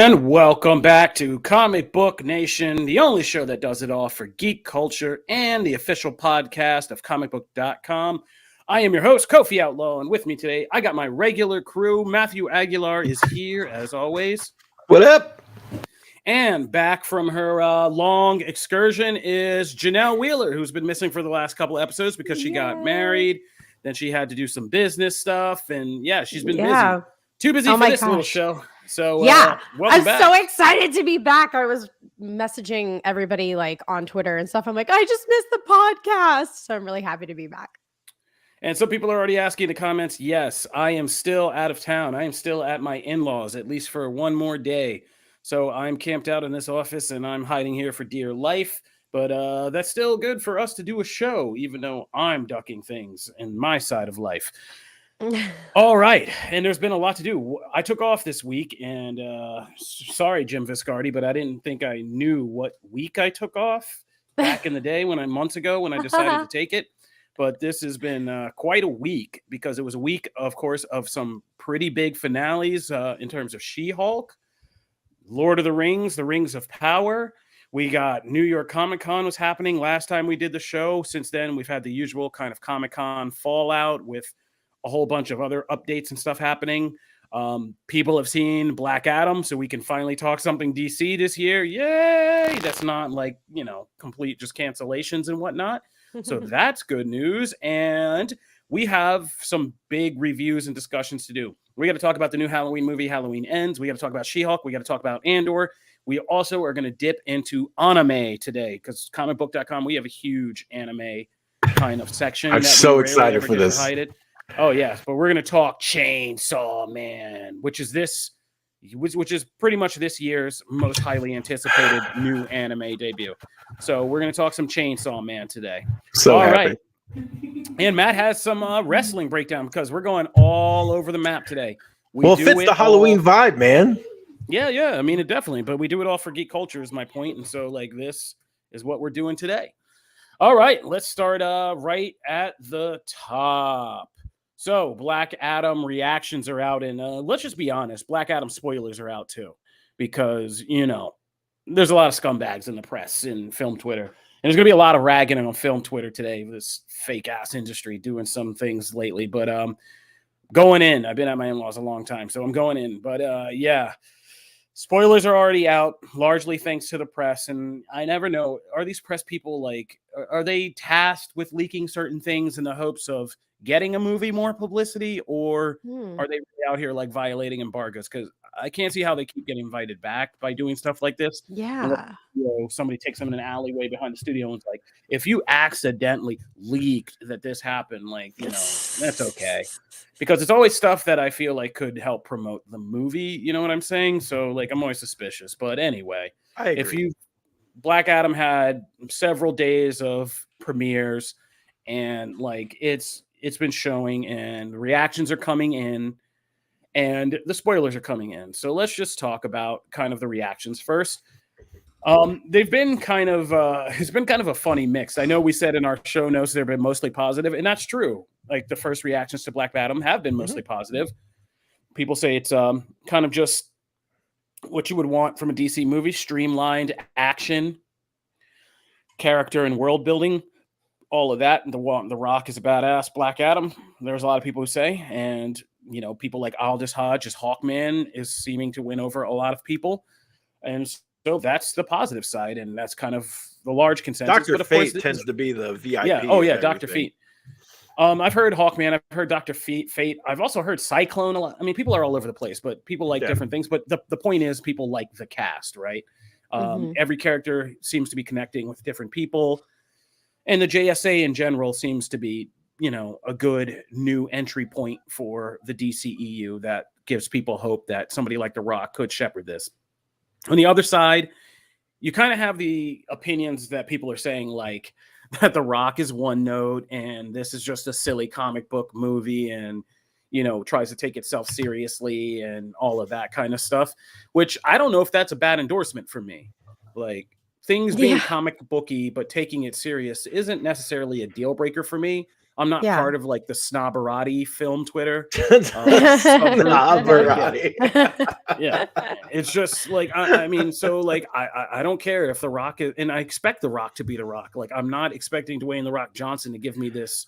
And welcome back to Comic Book Nation, the only show that does it all for geek culture and the official podcast of ComicBook.com. I am your host, Kofi Outlaw, and with me today, I got my regular crew. Matthew Aguilar is here, as always. What up? And back from her long excursion is Janelle Wheeler, who's been missing for the last couple episodes because she got married. Then she had to do some business stuff, and she's been busy. Too busy for this little show. So I'm back. So excited to be back. I was messaging everybody like on Twitter and stuff. I'm like, I just missed the podcast. So I'm really happy to be back. And some people are already asking in the comments, yes, I am still out of town. I am still at my in-laws, at least for one more day. So I'm camped out in this office and I'm hiding here for dear life. But that's still good for us to do a show, even though I'm ducking things in my side of life. All right. And there's been a lot to do. I took off this week and sorry, Jim Viscardi, but I didn't think I knew what week I took off back in the day months ago when I decided to take it. But this has been quite a week because it was a week, of course, of some pretty big finales in terms of She-Hulk, Lord of the Rings of Power. We got New York Comic Con was happening last time we did the show. Since then, we've had the usual kind of Comic Con fallout with a whole bunch of other updates and stuff happening. People have seen Black Adam, so we can finally talk something DC this year. Yay! That's not like, complete just cancellations and whatnot. So that's good news. And we have some big reviews and discussions to do. We got to talk about the new Halloween movie, Halloween Ends. We got to talk about She-Hulk. We got to talk about Andor. We also are going to dip into anime today because comicbook.com, we have a huge anime kind of section. I'm so excited for this. Oh, yes. But we're going to talk Chainsaw Man, which is pretty much this year's most highly anticipated new anime debut. So we're going to talk some Chainsaw Man today. So all happy. Right. And Matt has some wrestling breakdown because we're going all over the map today. It fits the Halloween vibe, man. Yeah. I mean, it definitely. But we do it all for geek culture is my point. And so, this is what we're doing today. All right. Let's start right at the top. So Black Adam reactions are out, and let's just be honest, Black Adam spoilers are out too, because, there's a lot of scumbags in the press and film Twitter, and there's going to be a lot of ragging on film Twitter today, this fake-ass industry doing some things lately, but going in, I've been at my in-laws a long time, so I'm going in, but spoilers are already out, largely thanks to the press, and I never know, are these press people, are they tasked with leaking certain things in the hopes of getting a movie more publicity, or are they really out here violating embargoes? Because I can't see how they keep getting invited back by doing stuff like this. Yeah. Somebody takes them in an alleyway behind the studio and it's like, if you accidentally leaked that this happened, that's okay. Because it's always stuff that I feel like could help promote the movie. You know what I'm saying? So I'm always suspicious. But anyway, I agree. Black Adam had several days of premieres and it's been showing and reactions are coming in and the spoilers are coming in. So let's just talk about kind of the reactions first. They've been kind of, it's been kind of a funny mix. I know we said in our show notes, they've been mostly positive, and that's true. The first reactions to Black Adam have been mostly positive. People say it's kind of just what you would want from a DC movie, streamlined action, character and world building. All of that. The Rock is a badass Black Adam. There's a lot of people who say, and people like Aldous Hodge as Hawkman is seeming to win over a lot of people, and so that's the positive side, and that's kind of the large consensus. Dr. Fate tends to be the VIP. Yeah. Oh yeah, Dr. Fate. I've heard Hawkman. I've heard Dr. Fate. I've also heard Cyclone a lot. I mean, people are all over the place, but people like different things. But the point is, people like the cast, right? Every character seems to be connecting with different people. And the JSA in general seems to be, a good new entry point for the DCEU that gives people hope that somebody like The Rock could shepherd this. On the other side, you kind of have the opinions that people are saying, that The Rock is one note and this is just a silly comic book movie and, tries to take itself seriously and all of that kind of stuff, which I don't know if that's a bad endorsement for me. Things being comic booky but taking it serious isn't necessarily a deal breaker for me. I'm not Yeah. part of like the snobberati film Twitter. Snobberati. Yeah, it's just like I mean, so like I don't care if The Rock is, and I expect The Rock to be The Rock. Like I'm not expecting Dwayne The Rock Johnson to give me this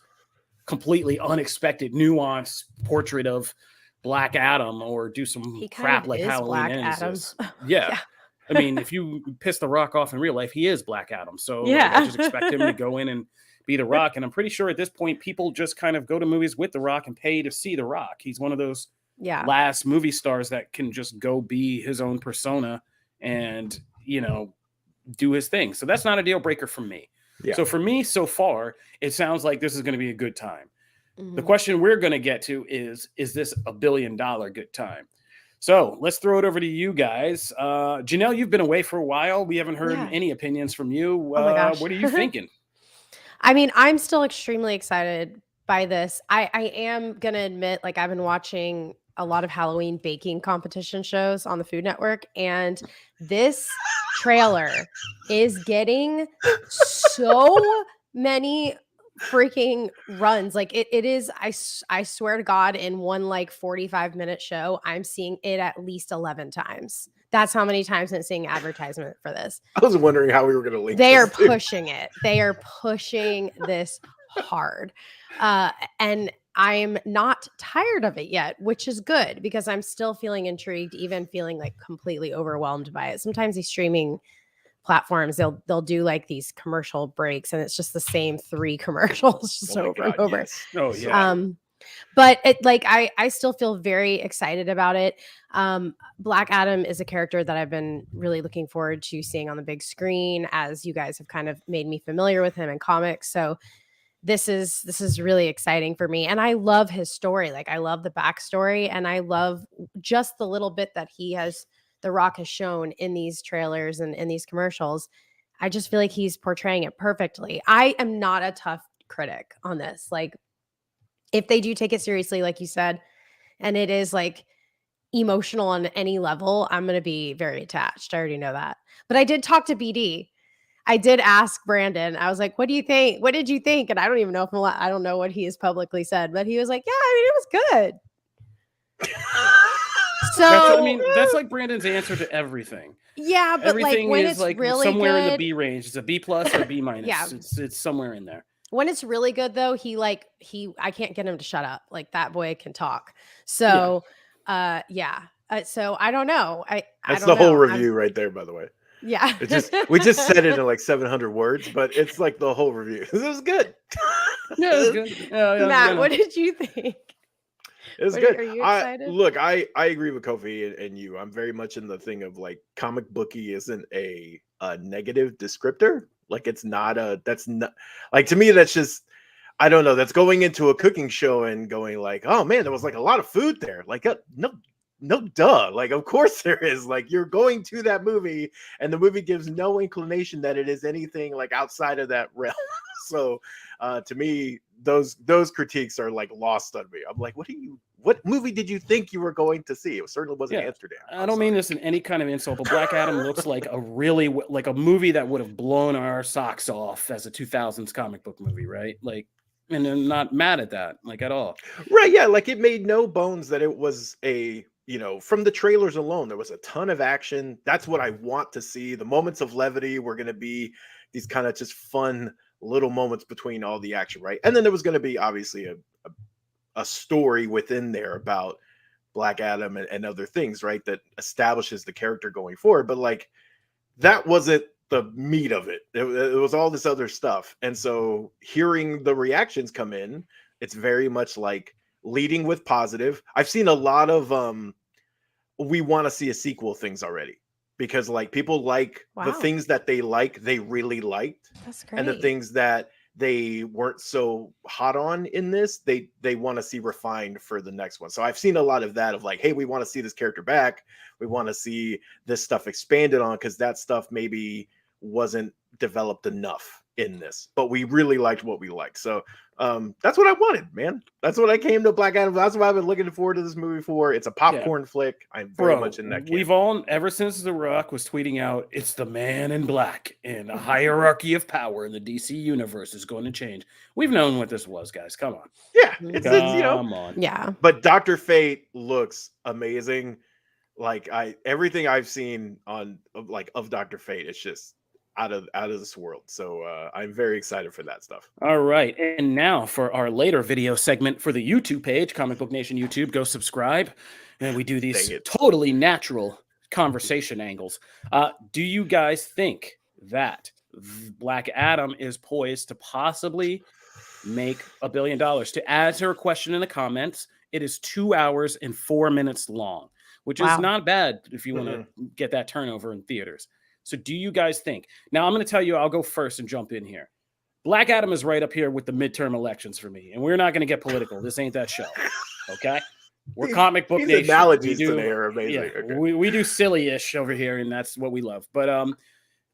completely unexpected, nuanced portrait of Black Adam or do some He kind crap of like is Halloween Black Ends. Adam. Yeah. I mean, if you piss The Rock off in real life, he is Black Adam. So like, Yeah. I just expect him to go in and be The Rock. And I'm pretty sure at this point, people just kind of go to movies with The Rock and pay to see The Rock. He's one of those Yeah. last movie stars that can just go be his own persona and, you know, do his thing. So that's not a deal breaker for me. Yeah. So for me, so far, it sounds like this is going to be a good time. Mhm. The question we're going to get to is this $1 billion good time? So let's throw it over to you guys. Janelle, you've been away for a while. We haven't heard Yeah. any opinions from you. Oh my gosh. What are you thinking? I mean, I'm still extremely excited by this. I am going to admit, like, I've been watching a lot of Halloween baking competition shows on the Food Network, and this trailer is getting so many freaking runs. Like it is, I swear to God, in one like 45-minute show, I'm seeing it at least 11 times. That's how many times I'm seeing advertisement for this. I was wondering how we were going to link. They are this too. pushing it. They are pushing this hard. And I'm not tired of it yet, which is good because I'm still feeling intrigued, even feeling like completely overwhelmed by it. Sometimes these streaming platforms, they'll do like these commercial breaks and it's just the same 3 commercials just over and over. Yes. Oh yeah. But it, like I still feel very excited about it. Black Adam is a character that I've been really looking forward to seeing on the big screen, as you guys have kind of made me familiar with him in comics. So this is really exciting for me. And I love his story. Like I love the backstory, and I love just the little bit that The Rock has shown in these trailers and in these commercials. I just feel like he's portraying it perfectly. I am not a tough critic on this. Like, if they do take it seriously, like you said, and it is like emotional on any level, I'm going to be very attached. I already know that. But I did talk to BD. I did ask Brandon. I was like, "What do you think? What did you think?" And I don't even know I don't know what he has publicly said, but he was like, "Yeah, I mean, it was good." So that's like Brandon's answer to everything. Yeah, but everything like when is it's like really somewhere good, in the B range. It's a B plus or B minus. Yeah. It's somewhere in there. When it's really good though, I can't get him to shut up. Like that boy can talk. So yeah. So I don't know. That's the whole review right there, by the way. Yeah. We just said it in like 700 words, but it's like the whole review. This was good. Yeah, it was good. Yeah, Matt, what did you think? It was good. Are you excited? Look, I agree with Kofi and you. I'm very much in the thing of like comic booky isn't a negative descriptor. Like it's not that's not like, to me, that's just, I don't know. That's going into a cooking show and going like, oh man, there was like a lot of food there. Like no, duh. Like, of course there is. Like, you're going to that movie and the movie gives no inclination that it is anything like outside of that realm. So to me, those critiques are like lost on me. I'm like, what movie did you think you were going to see? It certainly wasn't Amsterdam. I don't mean this in any kind of insult, but Black Adam looks like a movie that would have blown our socks off as a 2000s comic book movie, right? Like, and I'm not mad at that, like, at all. Right, yeah, like it made no bones that it was a, from the trailers alone, there was a ton of action. That's what I want to see. The moments of levity were going to be these kind of just fun little moments between all the action, right? And then there was going to be obviously a story within there about Black Adam and other things, right? That establishes the character going forward. But like, that wasn't the meat of it. It was all this other stuff. And so hearing the reactions come in, it's very much like leading with positive. I've seen a lot of we want to see a sequel things already, because like people like the things that they really liked. That's great. And the things that they weren't so hot on in this, they want to see refined for the next one. So I've seen a lot of that of like, hey, we want to see this character back. We want to see this stuff expanded on because that stuff maybe wasn't developed enough. in this, but we really liked what we liked. So that's what I wanted, man. That's what I came to Black Adam. That's what I've been looking forward to this movie for. It's a popcorn flick. I'm very much in that camp. We've all, ever since The Rock was tweeting out, it's the man in black and a hierarchy of power in the DC universe is going to change. We've known what this was, guys. Come on. Yeah, it's you know, come on. Yeah. But Dr. Fate looks amazing. Like everything I've seen on of Dr. Fate, it's just out of this world. So I'm very excited for that stuff. All right, and now for our later video segment for the YouTube page, Comic Book Nation YouTube, go subscribe, and we do these totally natural conversation angles. Do you guys think that Black Adam is poised to possibly make $1 billion? To answer a question in the comments, it is 2 hours and 4 minutes long, which is not bad if you want to get that turnover in theaters. So do you guys think? Now, I'm going to tell you, I'll go first and jump in here. Black Adam is right up here with the midterm elections for me, and we're not going to get political. This ain't that show, okay? We're Comic Book Nation. Analogies today are amazing. Yeah, okay. we do silly-ish over here, and that's what we love. But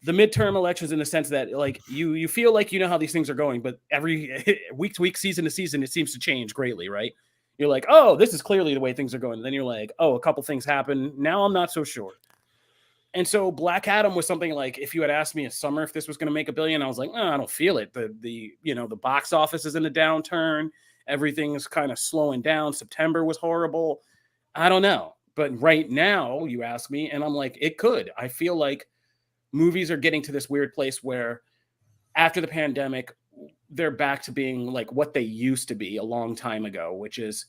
the midterm elections, in the sense that like you feel like you know how these things are going, but every week to week, season to season, it seems to change greatly, right? You're like, oh, this is clearly the way things are going. And then you're like, oh, a couple things happen. Now I'm not so sure. And so Black Adam was something like, if you had asked me in summer if this was going to make $1 billion, I was like, I don't feel it. The box office is in a downturn. Everything is kind of slowing down. September was horrible. I don't know. But right now, you ask me, and I'm like, it could. I feel like movies are getting to this weird place where after the pandemic, they're back to being like what they used to be a long time ago, which is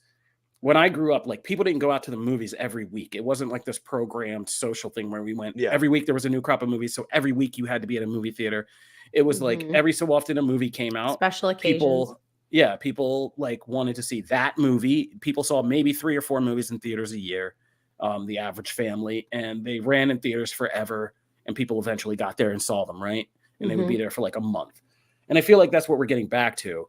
when I grew up, like people didn't go out to the movies every week. It wasn't like this programmed social thing where we went every week. There was a new crop of movies. So every week you had to be at a movie theater. It was like every so often a movie came out. Special occasions. People like wanted to see that movie. People saw maybe 3 or 4 movies in theaters a year, the average family, and they ran in theaters forever. And people eventually got there and saw them, right? And they would be there for like a month. And I feel like that's what we're getting back to.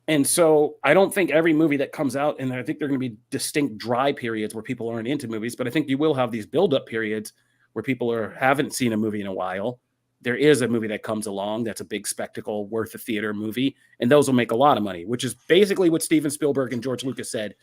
And so I don't think every movie that comes out, and I think there are going to be distinct dry periods where people aren't into movies, but I think you will have these build-up periods where people haven't seen a movie in a while. There is a movie that comes along that's a big spectacle, worth a theater movie, and those will make a lot of money, which is basically what Steven Spielberg and George Lucas said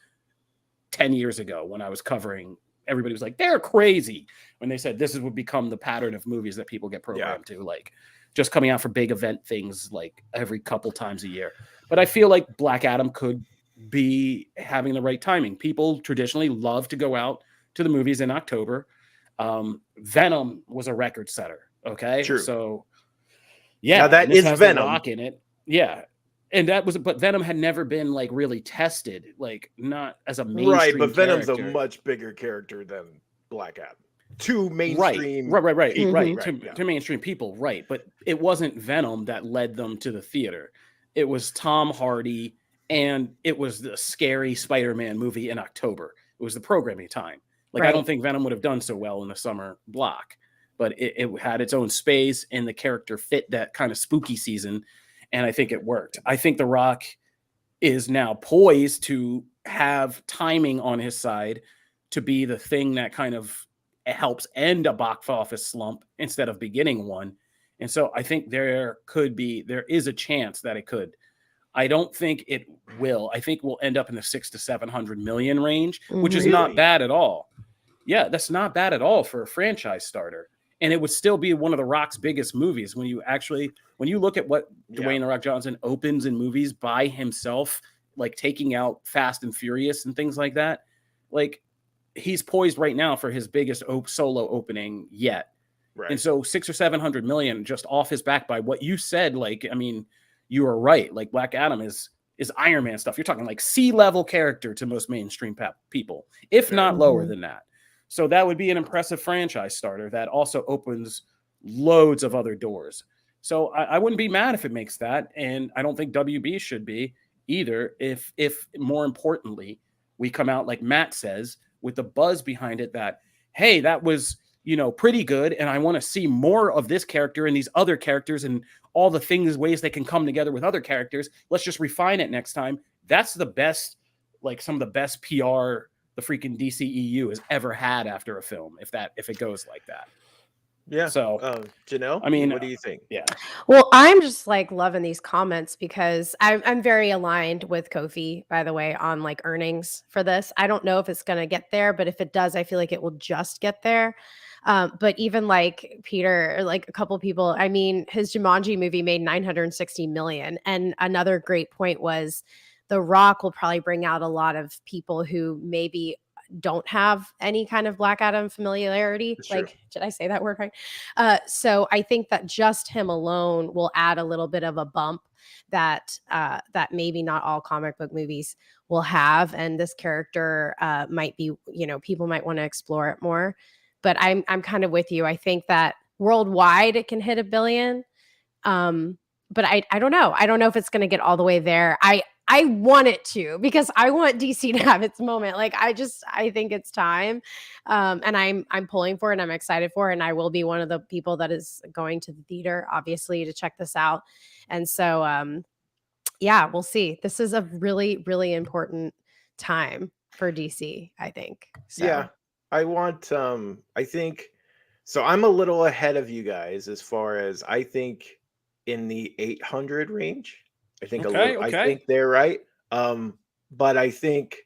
10 years ago when I was covering. Everybody was like, they're crazy when they said this would become the pattern of movies that people get programmed to, like just coming out for big event things like every couple times a year. But I feel like Black Adam could be having the right timing. People traditionally love to go out to the movies in October. Venom was a record setter. Okay. True. So yeah, now that is Venom. Rock in it. Yeah. And that was, but Venom had never been like really tested, like not as a mainstream right. But Venom's character. a much bigger character than Black Adam. To mainstream, right. To mainstream people, right? But it wasn't Venom that led them to the theater. It was Tom Hardy, and it was the scary Spider-Man movie in October. It was the programming time. Like I don't think Venom would have done so well in the summer block, but it had its own space, and the character fit that kind of spooky season. And I think it worked. I think The Rock is now poised to have timing on his side to be the thing that kind of helps end a box office slump instead of beginning one. And so I think there is a chance that it could. I don't think it will. I think we'll end up in the 600 to 700 million range, which is not bad at all. Yeah, that's not bad at all for a franchise starter. And it would still be one of The Rock's biggest movies when you look at what Dwayne The Rock Johnson opens in movies by himself, like taking out Fast and Furious and things like that. Like he's poised right now for his biggest solo opening yet. Right. And so 600 or 700 million just off his back by what you said. Like, I mean, you are right. Like Black Adam is Iron Man stuff. You're talking like C-level character to most mainstream people, if not lower than that. So that would be an impressive franchise starter that also opens loads of other doors. So I wouldn't be mad if it makes that. And I don't think WB should be either. If more importantly, we come out like Matt says with the buzz behind it that, hey, that was, pretty good. And I want to see more of this character and these other characters and all the things, ways they can come together with other characters. Let's just refine it next time. That's the best, like some of the best PR the freaking DCEU has ever had after a film, if it goes like that. Yeah. So, Janelle, I mean, what do you think? yeah. Well, I'm just like loving these comments because I'm very aligned with Kofi, by the way, on like earnings for this. I don't know if it's going to get there, but if it does, I feel like it will just get there. But even like Peter, or like a couple people, I mean, his Jumanji movie made 960 million. And another great point was The Rock will probably bring out a lot of people who maybe don't have any kind of Black Adam familiarity. It's true. Like, did I say that word right? So I think that just him alone will add a little bit of a bump that that maybe not all comic book movies will have, and this character might be, you know, people might want to explore it more. But I'm kind of with you. I think that worldwide it can hit 1 billion. But I don't know. I don't know if it's going to get all the way there. I want it to, because I want DC to have its moment. Like I think it's time. And I'm pulling for it and I'm excited for it. And I will be one of the people that is going to the theater, obviously, to check this out. And so yeah, we'll see. This is a really, really important time for DC, I think. Yeah, So I think so. I'm a little ahead of you guys as far as I think in the 800 range. I think a Okay, little. I okay. think they're right. But I think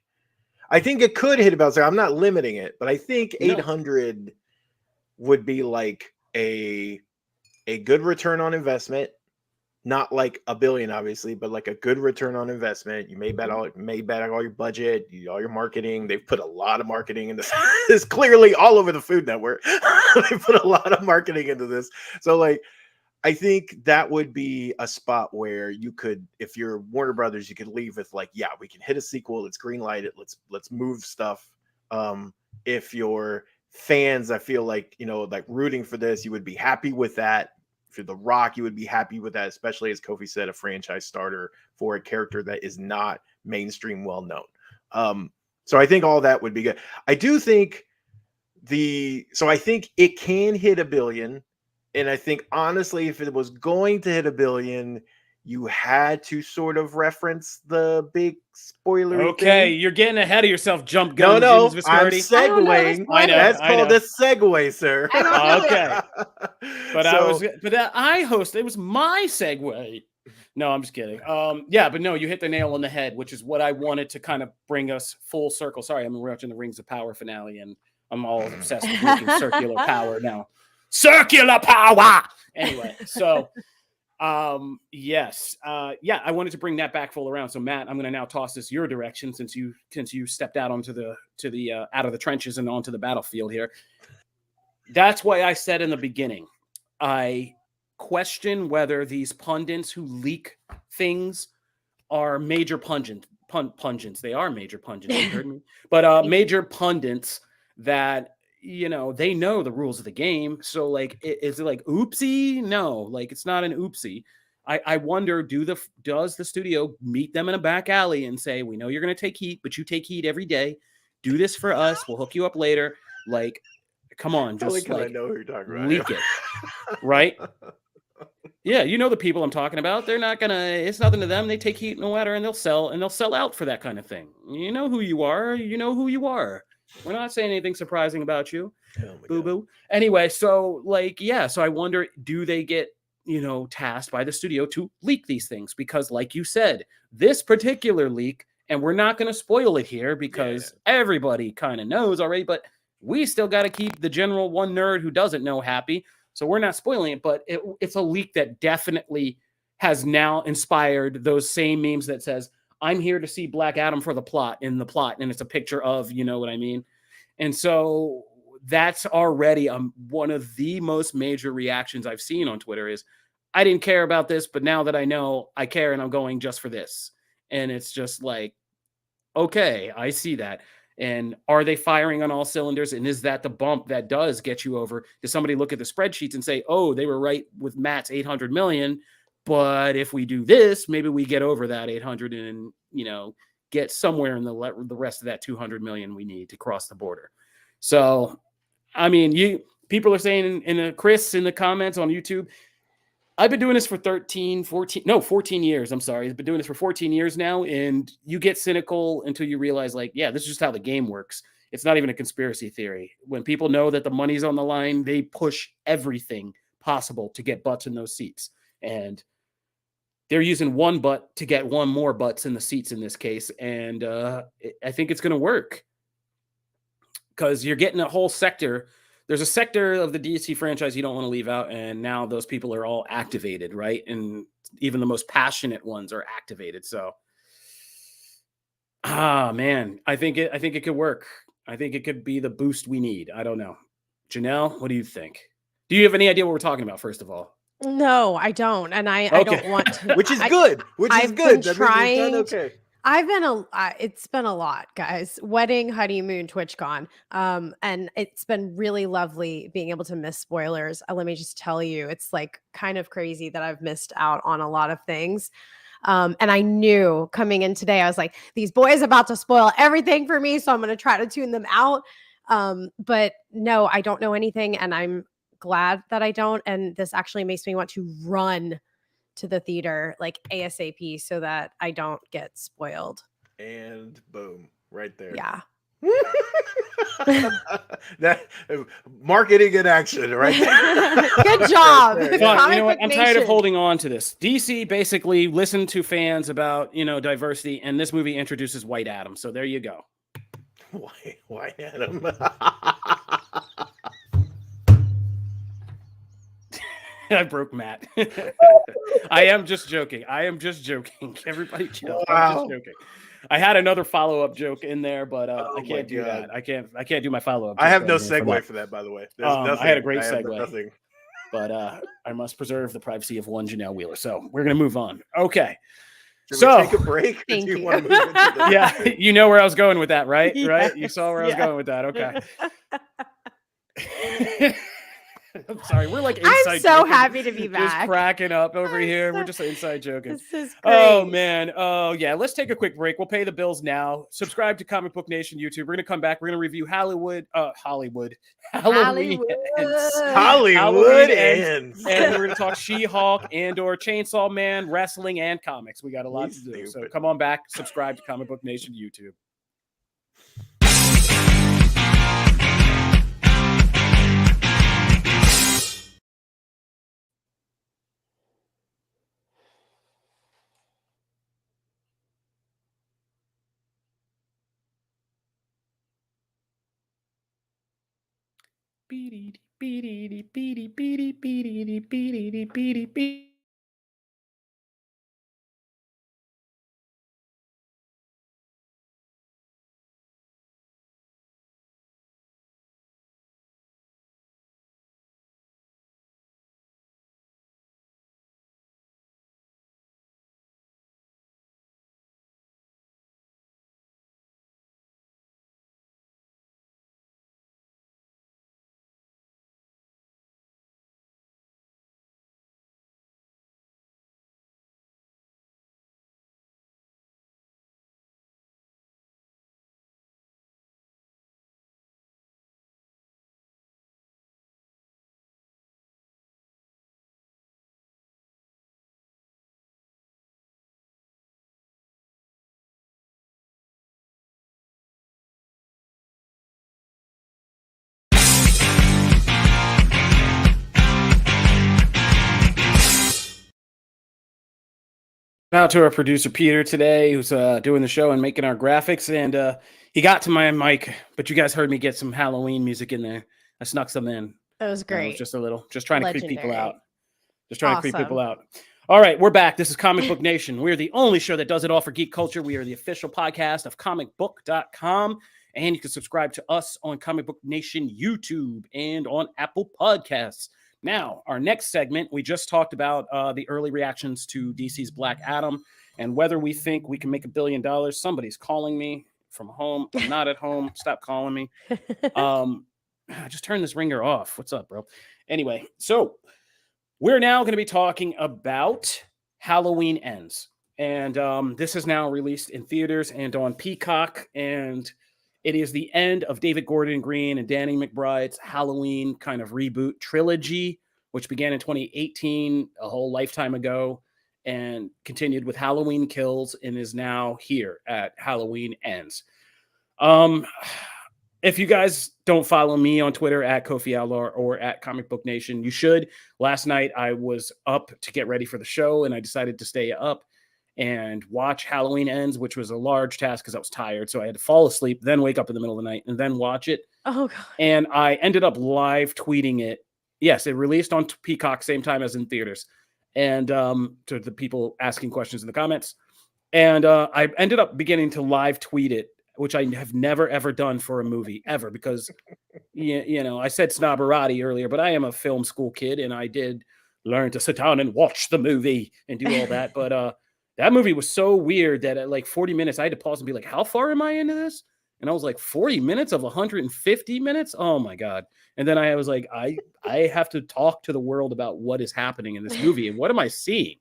it could hit about. So I'm not limiting it, but I think No. 800 would be like a good return on investment. Not like 1 billion, obviously, but like a good return on investment. You made back all your budget, all your marketing. They've put a lot of marketing into this. It's clearly all over the Food Network. They put a lot of marketing into this. So like I think that would be a spot where you could, if you're Warner Brothers, you could leave with like, yeah, we can hit a sequel. Let's green light it. Let's move stuff. If you're fans, I feel like, you know, like rooting for this, you would be happy with that. If you're The Rock, you would be happy with that, especially as Kofi said, a franchise starter for a character that is not mainstream well known. So I think all that would be good. I do think I think it can hit 1 billion. And I think honestly, if it was going to hit 1 billion, you had to sort of reference the big spoilery Okay, thing. you're getting ahead of yourself, jump No, gun James no, I'm Viscardi. I don't know the segueing. I know, That's spoilers. I called know. a segue, sir. I don't know it. Okay. But So I hosted. It was my segue. No, I'm just kidding. Yeah, but no, you hit the nail on the head, which is what I wanted to kind of bring us full circle. Sorry, I'm watching the Rings of Power finale, and I'm all obsessed with making circular power now. Circular power. Anyway, so yes, yeah, I wanted to bring that back full around. So Matt, I'm going to now toss this your direction since you stepped out onto the out of the trenches and onto the battlefield here. That's why I said in the beginning, I question whether these pundits who leak things are major pungents. They are major pungents. You heard me, but major pundits that, you know, they know the rules of the game. So like, is it like oopsie? No, like it's not an oopsie. I wonder, does the studio meet them in a back alley and say, we know you're going to take heat, but you take heat every day. Do this for us. We'll hook you up later. Like, come on, only just because I like know who you're talking about. leak it, right? Yeah, you know the people I'm talking about. They're not gonna. It's nothing to them. They take heat no matter, and they'll sell out for that kind of thing. You know who you are. You know who you are. We're not saying anything surprising about you. Oh my Boo God. boo. Anyway, so like, yeah. So I wonder, do they get, you know, tasked by the studio to leak these things? Because, like you said, this particular leak, and we're not going to spoil it here because everybody kind of knows already, but we still got to keep the general one nerd who doesn't know happy. So we're not spoiling it, but it's a leak that definitely has now inspired those same memes that says, I'm here to see Black Adam for the plot, and it's a picture of, you know what I mean? And so that's already one of the most major reactions I've seen on Twitter is, I didn't care about this, but now that I know, I care, and I'm going just for this. And it's just like, okay, I see that. And are they firing on all cylinders? And is that the bump that does get you over? Does somebody look at the spreadsheets and say, oh, they were right with Matt's 800 million, but if we do this, maybe we get over that 800 and, you know, get somewhere in the rest of that 200 million we need to cross the border. So, I mean, people are saying Chris in the comments on YouTube, I've been doing this for 14 years. I'm sorry. I've been doing this for 14 years now. And you get cynical until you realize, like, yeah, this is just how the game works. It's not even a conspiracy theory. When people know that the money's on the line, they push everything possible to get butts in those seats. And they're using one butt to get one more butts in the seats in this case. And I think it's going to work because you're getting a whole sector. There's a sector of the DC franchise you don't want to leave out. And now those people are all activated, right? And even the most passionate ones are activated. So, man, I think it could work. I think it could be the boost we need. I don't know. Janelle, what do you think? Do you have any idea what we're talking about, first of all? No, I don't, and I Okay. don't want to. Which is good. Which is I've good. been That means you've done trying okay. I've been it's been a lot, guys. Wedding, honeymoon, TwitchCon. And it's been really lovely being able to miss spoilers. Let me just tell you, it's like kind of crazy that I've missed out on a lot of things. And I knew coming in today, I was like, these boys about to spoil everything for me, so I'm going to try to tune them out. But no, I don't know anything, and I'm glad that I don't. And this actually makes me want to run to the theater like ASAP so that I don't get spoiled. And boom, right there. Yeah. That marketing in action, right there. Good job. Right there, Fine. yeah. You know what? I'm tired of Nation. holding on to this. DC basically listened to fans about, diversity, and this movie introduces White Adam. So there you go. Why Adam? I broke Matt. I am just joking. Everybody chill. I'm Wow. just joking. I had another follow-up joke in there, but Oh I can't my do God. that. I can't do my follow-up. I have no joke right here segue for that, by the way. There's I nothing. had a great I have segue. Nothing. But I must preserve the privacy of one Janelle Wheeler. So we're gonna move on. Okay. Should So we take a break? Or Thank do you you. want to move into the yeah, next thing? you know where I was going with that, right? Right? You Yes, saw where I was yes. going with that. Okay. I'm sorry. We're like I'm inside so joking, happy to be just back. cracking up over I'm here. so- We're just inside joking. This is great. Oh man. Oh yeah. Let's take a quick break. We'll pay the bills now. Subscribe to Comic Book Nation YouTube. We're gonna come back. We're gonna review Halloween Hollywood. Hollywood Ends. ends. And we're gonna talk She-Hulk, Andor, Chainsaw Man, wrestling, and comics. We got a lot He's to do. So stupid. come on back. Subscribe to Comic Book Nation YouTube. Out to our producer Peter today, who's doing the show and making our graphics, and he got to my mic, but you guys heard me get some Halloween music in there. I snuck some in. That was It was great. just a little, just trying to creep people Legendary. out. Just trying to creep people Awesome. out. All right, we're back. This is Comic Book Nation. We're the only show that does it all for geek culture. We are the official podcast of comicbook.com, and you can subscribe to us on Comic Book Nation YouTube and on Apple Podcasts. Now, our next segment, we just talked about the early reactions to DC's Black Adam and whether we think we can make $1 billion. Somebody's calling me from home. I'm not at home. Stop calling me. Just turn this ringer off. What's up, bro? Anyway, so we're now going to be talking about Halloween Ends. And this is now released in theaters and on Peacock. And it is the end of David Gordon Green and Danny McBride's Halloween kind of reboot trilogy, which began in 2018, a whole lifetime ago, and continued with Halloween Kills and is now here at Halloween Ends. if you guys don't follow me on Twitter at Kofi Outlaw or at ComicBook Nation, you should. Last night I was up to get ready for the show, and I decided to stay up and watch Halloween Ends, which was a large task because I was tired. So I had to fall asleep, then wake up in the middle of the night, and then watch it. Oh god. And I ended up live tweeting it. Yes, it released on Peacock same time as in theaters. And to the people asking questions in the comments. And I ended up beginning to live tweet it, which I have never ever done for a movie ever, because you know, I said snobberati earlier, but I am a film school kid and I did learn to sit down and watch the movie and do all that. But that movie was so weird that at like 40 minutes, I had to pause and be like, how far am I into this? And I was like, 40 minutes of 150 minutes? Oh my God. And then I was like, I have to talk to the world about what is happening in this movie and what am I seeing?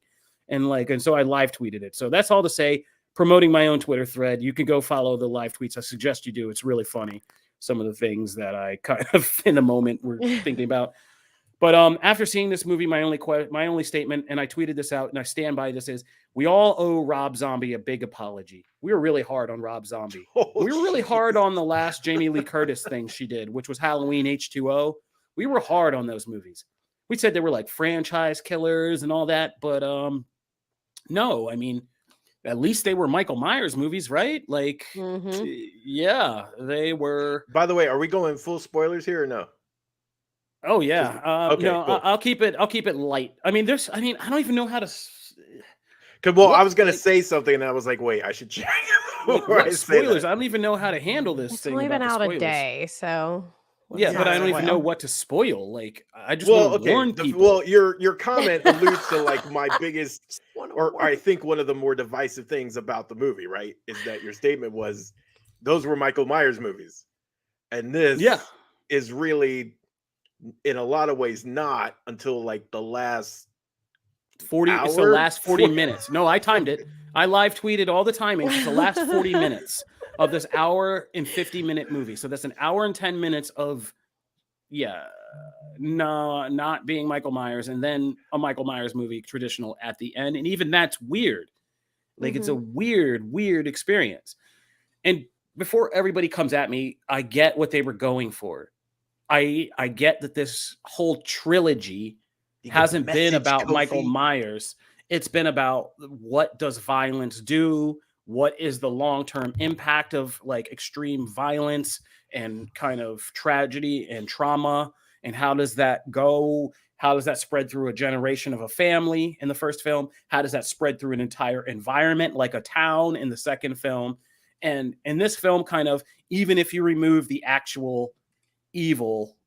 And so I live tweeted it. So that's all to say, promoting my own Twitter thread. You can go follow the live tweets. I suggest you do. It's really funny. Some of the things that I kind of in the moment were thinking about. But after seeing this movie, my only statement, and I tweeted this out and I stand by this, is we all owe Rob Zombie a big apology. We were really hard on Rob Zombie. We were really hard on the last Jamie Lee Curtis thing she did, which was Halloween H2O. We were hard on those movies. We said they were like franchise killers and all that, but no, I mean, at least they were Michael Myers movies, right? Like, yeah, they were. By the way, are we going full spoilers here or no? Oh yeah. Okay, No, cool. I'll keep it light. I mean, I don't even know how to. Well, I was gonna say something, and I was like, wait, I should check. What spoilers? I don't even know how to handle this It's thing. only been about out a day, so yeah, but I don't even know what to spoil. Like, I just want to warn people. Well, your comment alludes to like my biggest, or I think one of the more divisive things about the movie, right? Is that your statement was those were Michael Myers movies, and this is really, in a lot of ways, not until like the last 40. It's the last 40 minutes. No, I timed it. I live tweeted all the timings. It's the last 40 minutes of this hour and 50-minute movie. So that's an hour and 10 minutes of, not being Michael Myers, and then a Michael Myers movie, traditional, at the end. And even that's weird. Like, it's a weird experience. And before everybody comes at me, I get what they were going for. I get that this whole trilogy hasn't been about Michael Myers. It's been about what does violence do? What is the long-term impact of like extreme violence and kind of tragedy and trauma? And how does that go? How does that spread through a generation of a family in the first film? How does that spread through an entire environment, like a town, in the second film? And in this film, kind of, even if you remove the actual evil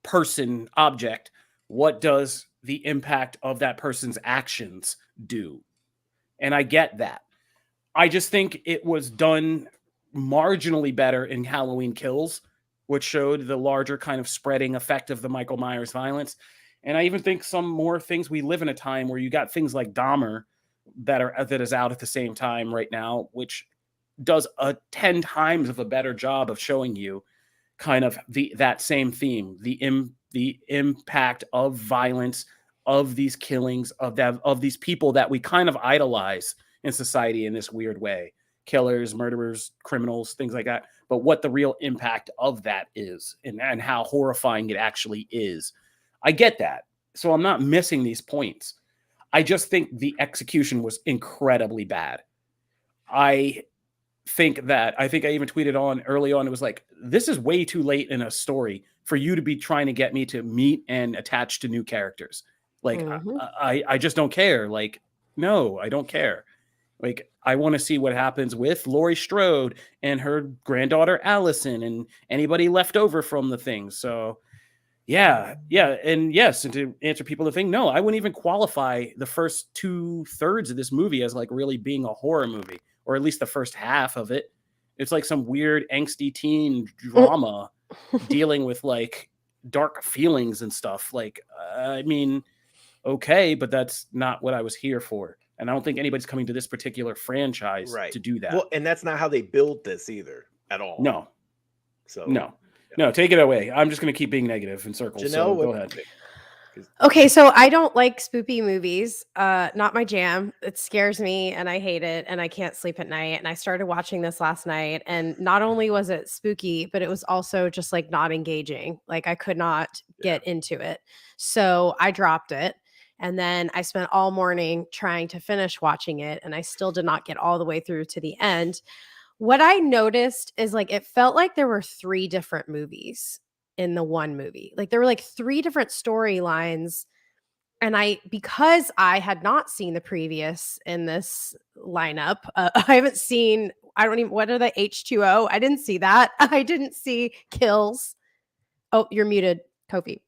person object, what does the impact of that person's actions do? And I get that. I just think it was done marginally better in Halloween Kills, which showed the larger kind of spreading effect of the Michael Myers violence. And I even think some more things, we live in a time where you got things like Dahmer that is out at the same time right now, which does a 10 times of a better job of showing you kind of that same theme, the impact of violence, of these killings, of these people that we kind of idolize in society in this weird way. Killers, murderers, criminals, things like that. But what the real impact of that is, and how horrifying it actually is. I get that. So I'm not missing these points. I just think the execution was incredibly bad. I think I even tweeted on early on, it was like, this is way too late in a story for you to be trying to get me to meet and attach to new characters. Like, I just don't care. Like, no, I don't care. Like, I want to see what happens with Laurie Strode and her granddaughter Allison and anybody left over from the thing. So yeah. And yes, and to answer people the thing, no, I wouldn't even qualify the first 2/3 of this movie as like really being a horror movie, or at least the first half of it. It's like some weird angsty teen drama dealing with like dark feelings and stuff. Like, I mean, okay, but that's not what I was here for. And I don't think anybody's coming to this particular franchise to do that. Well, and that's not how they build this either at all. No. So no, take it away. I'm just going to keep being negative in circles. Janelle, so go ahead. Okay, so I don't like spoopy movies. Not my jam. It scares me and I hate it and I can't sleep at night. And I started watching this last night and not only was it spooky, but it was also just like not engaging. Like I could not Yeah. get into it. So I dropped it. And then I spent all morning trying to finish watching it and I still did not get all the way through to the end. What I noticed is like it felt like there were 3 different movies in the one movie. Like there were like 3 different storylines, and because I had not seen the previous in this lineup, I haven't seen, I don't even, what are the H2O? I didn't see that. I didn't see Kills. Oh, you're muted, Kofi.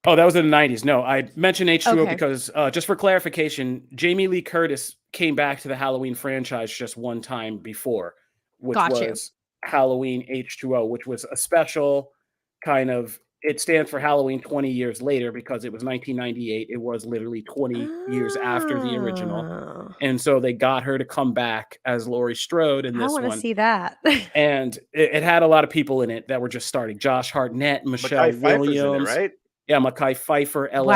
Oh, that was in the 90s. No, I mentioned H2O Okay. because just for clarification, Jamie Lee Curtis came back to the Halloween franchise just one time before, which Got you. was Halloween H2O, which was a special kind of, it stands for Halloween 20 years later because it was 1998. It was literally 20 years after the original. Oh, And so they got her to come back as Laurie Strode in I this want to one. see that. And it had a lot of people in it that were just starting. Josh Hartnett, Michelle Mekhi Phifer's in it, Williams. right? Yeah, Mekhi Phifer, LL Cool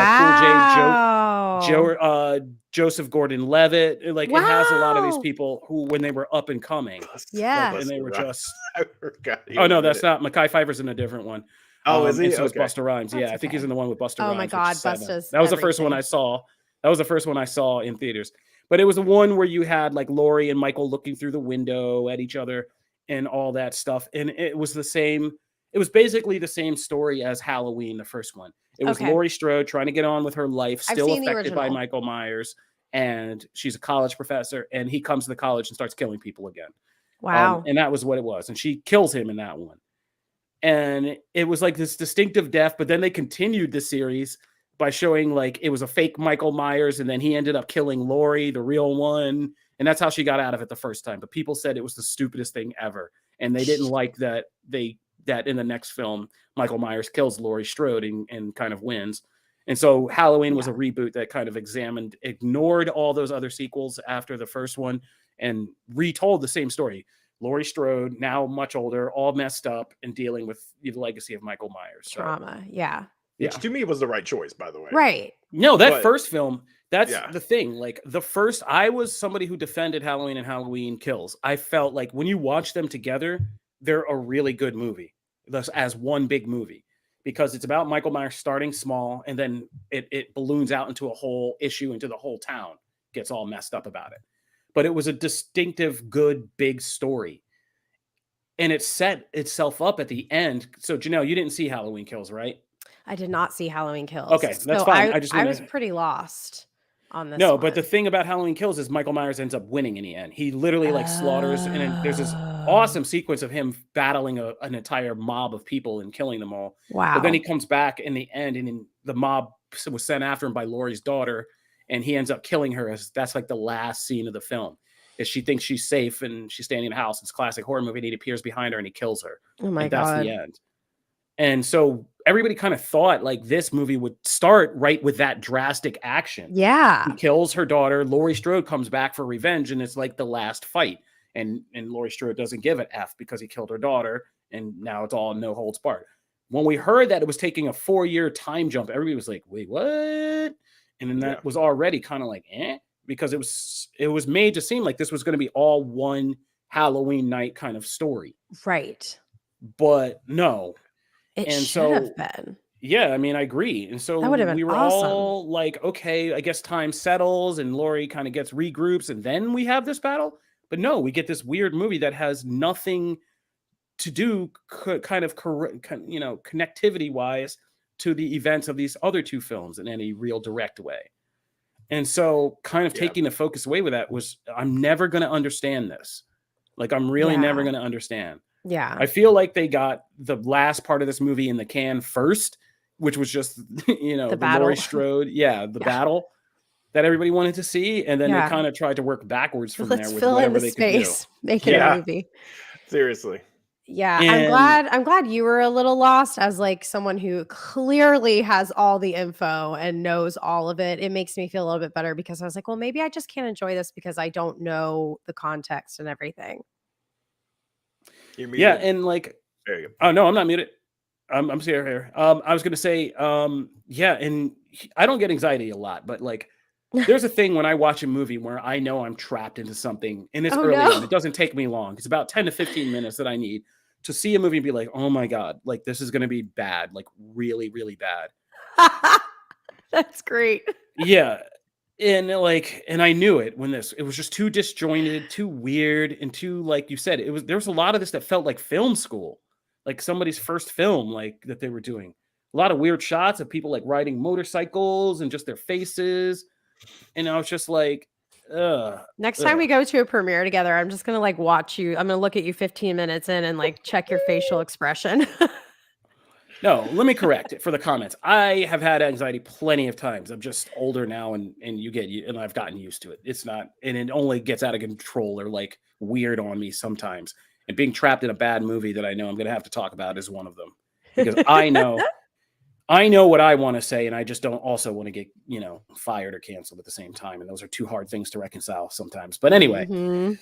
J, Wow. Joseph Gordon-Levitt. Like it has a lot of these Wow. people who, when they were up and coming, Yeah. and they Busta were Rhymes. just. I forgot. he Oh was no, in that's it. not Mekhi Phifer's in a different one. Oh, is he? And so is Okay. Busta Rhymes. That's Yeah, I think he's okay. in the one with Busta Oh Rhymes. my which God, is 7. Busta's That was the first one everything. I saw. That was the first one I saw in theaters. But it was the one where you had like Laurie and Michael looking through the window at each other and all that stuff. And it was the same. It was basically the same story as Halloween, the first one. It was Okay. Laurie Strode trying to get on with her life, I've still seen the affected by original. Michael Myers. And she's a college professor, and he comes to the college and starts killing people again. Wow. And that was what it was. And she kills him in that one. And it was like this distinctive death, but then they continued the series by showing like it was a fake Michael Myers, and then he ended up killing Laurie, the real one. And that's how she got out of it the first time. But people said it was the stupidest thing ever. And they didn't like that that in the next film, Michael Myers kills Laurie Strode and kind of wins. And so Halloween was a reboot that kind of ignored all those other sequels after the first one and retold the same story. Laurie Strode, now much older, all messed up and dealing with the legacy of Michael Myers. So, Trauma. Yeah. Which to me was the right choice, by the way. Right. No, that But- first film, that's Yeah. the thing. Like the first, I was somebody who defended Halloween and Halloween Kills. I felt like when you watch them together, they're a really good movie, thus as one big movie, because it's about Michael Myers starting small and then it balloons out into a whole issue, into the whole town gets all messed up about it. But it was a distinctive, good, big story. And it set itself up at the end. So Janelle, you didn't see Halloween Kills, right? I did not see Halloween Kills. Okay, that's so fine. I was pretty lost on this. No, but the thing about Halloween Kills is Michael Myers ends up winning in the end. He literally like slaughters, and there's this awesome sequence of him battling an entire mob of people and killing them all. Wow. But then he comes back in the end, and the mob was sent after him by Laurie's daughter, and he ends up killing her. As that's like the last scene of the film. Is she thinks she's safe and she's standing in the house. It's a classic horror movie. And he appears behind her and he kills her. Oh my and God. that's the end. And so everybody kind of thought like this movie would start right with that drastic action. Yeah. He kills her daughter. Laurie Strode comes back for revenge, and it's like the last fight. And Laurie Strode doesn't give an F because he killed her daughter, and now it's all no holds barred. When we heard that it was taking a 4-year time jump, everybody was like, "Wait, what?" And then that was already kind of like, because it was made to seem like this was going to be all one Halloween night kind of story. Right. But no. It And should have been. Yeah, I mean, I agree. And so That would have been we were awesome. all like, okay, I guess time settles and Laurie kind of gets regroups and then we have this battle. But no, we get this weird movie that has nothing to do connectivity wise to the events of these other two films in any real direct way. And so kind of taking the focus away with that was, I'm never going to understand this. Like, I'm really never going to understand. Yeah. I feel like they got the last part of this movie in the can first, which was just, the Laurie Strode, the battle that everybody wanted to see. And then they kind of tried to work backwards from there with whatever they could do. Make it a movie. Seriously. Yeah, And I'm glad you were a little lost as like someone who clearly has all the info and knows all of it. It makes me feel a little bit better because I was like, well, maybe I just can't enjoy this because I don't know the context and everything. Yeah, and like, there you go. Oh no, I'm not muted. I'm here. I was gonna say, and I don't get anxiety a lot, but like there's a thing when I watch a movie where I know I'm trapped into something and it's Oh, early no. on. It doesn't take me long. It's about 10 to 15 minutes that I need to see a movie and be like, oh my God, like this is going to be bad, like really, really bad. That's great. Yeah. And I knew it when it was just too disjointed, too weird, and too, like you said, there was a lot of this that felt like film school, like somebody's first film, like that they were doing. A lot of weird shots of people like riding motorcycles and just their faces. And I was just like, ugh. Next time we go to a premiere together, I'm just gonna like watch you. I'm gonna look at you 15 minutes in and like check your facial expression. No, let me correct it for the comments. I have had anxiety plenty of times. I'm just older now, and I've gotten used to it. It's not, and it only gets out of control or like weird on me sometimes. And being trapped in a bad movie that I know I'm going to have to talk about is one of them, because I know what I want to say, and I just don't also want to get fired or canceled at the same time. And those are two hard things to reconcile sometimes. But anyway,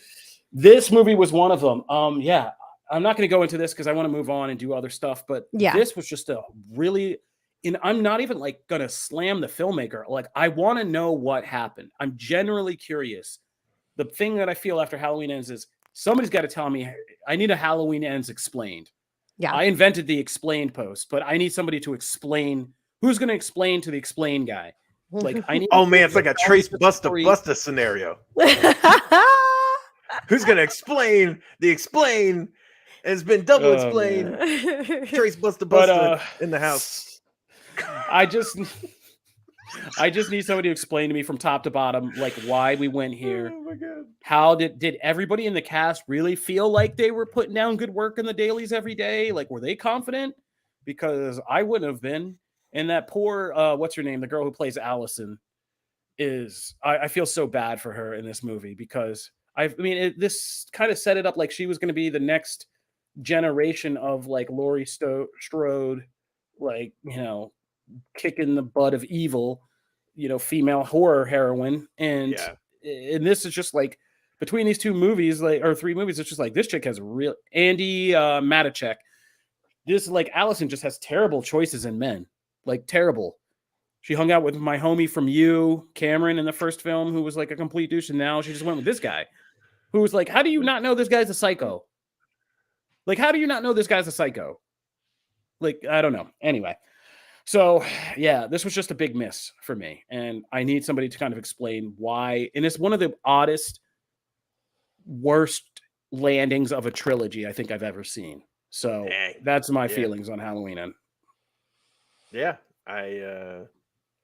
this movie was one of them. Yeah. I'm not going to go into this because I want to move on and do other stuff, but this was just and I'm not even like going to slam the filmmaker. Like, I want to know what happened. I'm generally curious. The thing that I feel after Halloween Ends is somebody's got to tell me. I need a Halloween Ends explained. Yeah. I invented the explained post, but I need somebody to explain. Who's going to explain to the explain guy? Like, I need. Oh man, it's like a Trace Busta Scenario. Who's going to explain the explain? It's been double explained. Trace Busta in the house. I just need somebody to explain to me from top to bottom, like why we went here. Oh my God. How did everybody in the cast really feel like they were putting down good work in the dailies every day? Like, were they confident? Because I wouldn't have been. And that poor, what's her name? The girl who plays Allison I feel so bad for her in this movie because this kind of set it up like she was going to be the next generation of like Laurie Strode, like, kicking the butt of evil, female horror heroine. And this is just like between these two movies, like, or three movies, it's just like this chick has real Andy Matichek. This like Allison just has terrible choices in men, like terrible. She hung out with my homie from You, Cameron, in the first film, who was like a complete douche, and now she just went with this guy, who was like, how do you not know this guy's a psycho? Like, how do you not know this guy's a psycho? Like, I don't know. Anyway, so yeah, this was just a big miss for me. And I need somebody to kind of explain why. And it's one of the oddest, worst landings of a trilogy I think I've ever seen. So that's my feelings on Halloween End. Yeah, I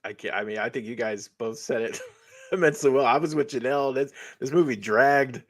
think you guys both said it immensely well. I was with Janelle. This movie dragged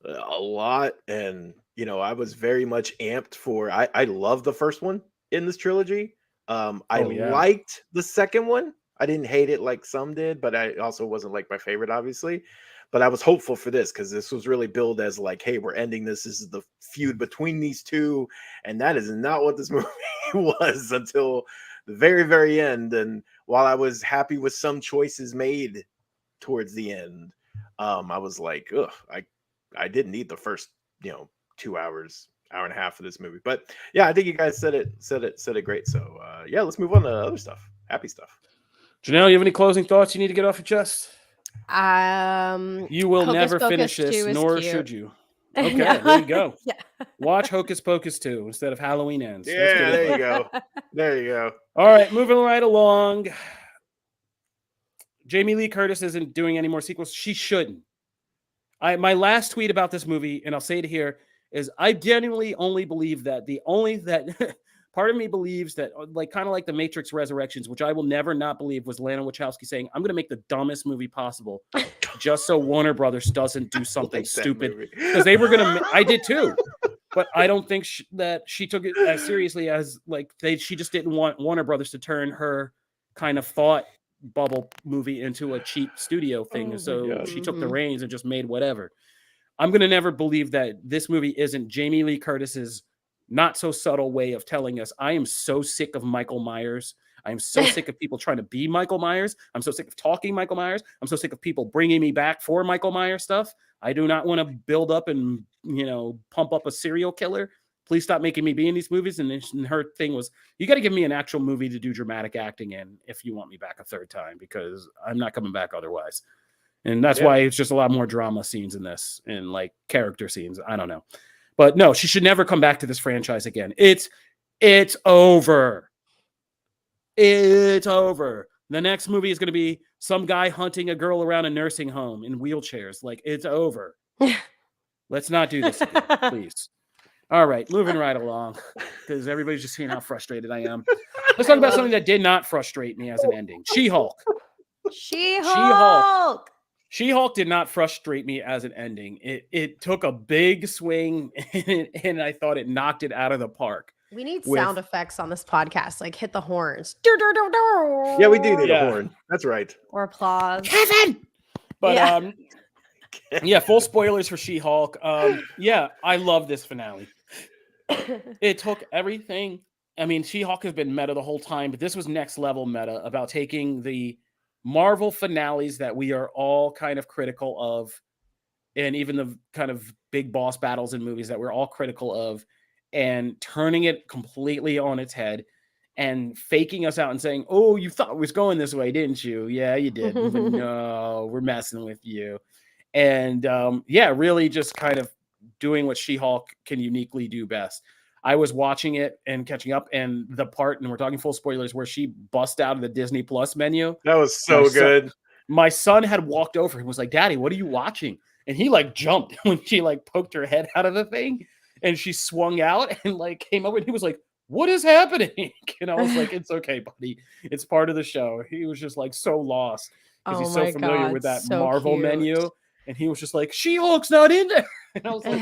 a lot, and I was very much amped for. I love the first one in this trilogy. I liked the second one. I didn't hate it like some did, but I also wasn't like my favorite, obviously. But I was hopeful for this because this was really billed as like, hey, we're ending this. This is the feud between these two, and that is not what this movie was until the very, very end. And while I was happy with some choices made towards the end, I was like, ugh, I didn't need the first 2 hours, hour and a half of this movie. But yeah, I think you guys said it great. So yeah, let's move on to other stuff. Happy stuff. Janelle, you have any closing thoughts you need to get off your chest? You will Hocus never Pocus finish this, nor cute. should you. Okay, there you go. Yeah. Watch Hocus Pocus 2 instead of Halloween Ends. Yeah, there you go. There you go. All right, moving right along. Jamie Lee Curtis isn't doing any more sequels. She shouldn't. My last tweet about this movie, and I'll say it here, is I genuinely only believe that part of me believes that, like, kind of like the Matrix Resurrections, which I will never not believe, was Lana Wachowski saying, I'm going to make the dumbest movie possible just so Warner Brothers doesn't do something stupid. Because they were going to, I did too. But I don't think that she took it as seriously as, like, she just didn't want Warner Brothers to turn her kind of thought bubble movie into a cheap studio thing. So she took the reins and just made whatever. I'm going to never believe that this movie isn't Jamie Lee Curtis's not so subtle way of telling us, I am so sick of Michael Myers. I am so sick of people trying to be Michael Myers. I'm so sick of talking Michael Myers. I'm so sick of people bringing me back for Michael Myers stuff. I do not want to build up and, pump up a serial killer. please stop making me be in these movies. And her thing was, you got to give me an actual movie to do dramatic acting in if you want me back a third time, because I'm not coming back otherwise. And that's why it's just a lot more drama scenes in this, and like character scenes. I don't know. But no, she should never come back to this franchise again. It's over. It's over. The next movie is going to be some guy hunting a girl around a nursing home in wheelchairs. Like, it's over. Let's not do this again, please. All right, moving right along, because everybody's just seeing how frustrated I am. Let's talk about something that did not frustrate me as an ending. She-Hulk. She-Hulk. She-Hulk did not frustrate me as an ending. It took a big swing, and I thought it knocked it out of the park. We need sound effects on this podcast, like hit the horns. Yeah, we do need a horn. That's right. Or applause. Kevin! But yeah, full spoilers for She-Hulk. Yeah, I love this finale. It took everything. I mean, She-Hulk has been meta the whole time, but this was next level meta about taking the Marvel finales that we are all kind of critical of, and even the kind of big boss battles in movies that we're all critical of, and turning it completely on its head and faking us out and saying, oh, you thought it was going this way, didn't you? Yeah, you did. But no, we're messing with you. And yeah, really just kind of doing what She-Hulk can uniquely do best. I was watching it and catching up, and the part, and we're talking full spoilers, where she bust out of the Disney Plus menu. That was so good. My son had walked over and was like, Daddy, what are you watching? And he like jumped when she like poked her head out of the thing, and she swung out and like came over, and he was like, what is happening? And I was like, it's okay, buddy. It's part of the show. He was just like so lost because he's so familiar with that Marvel menu. And he was just like, She-Hulk's not in there. And I was like,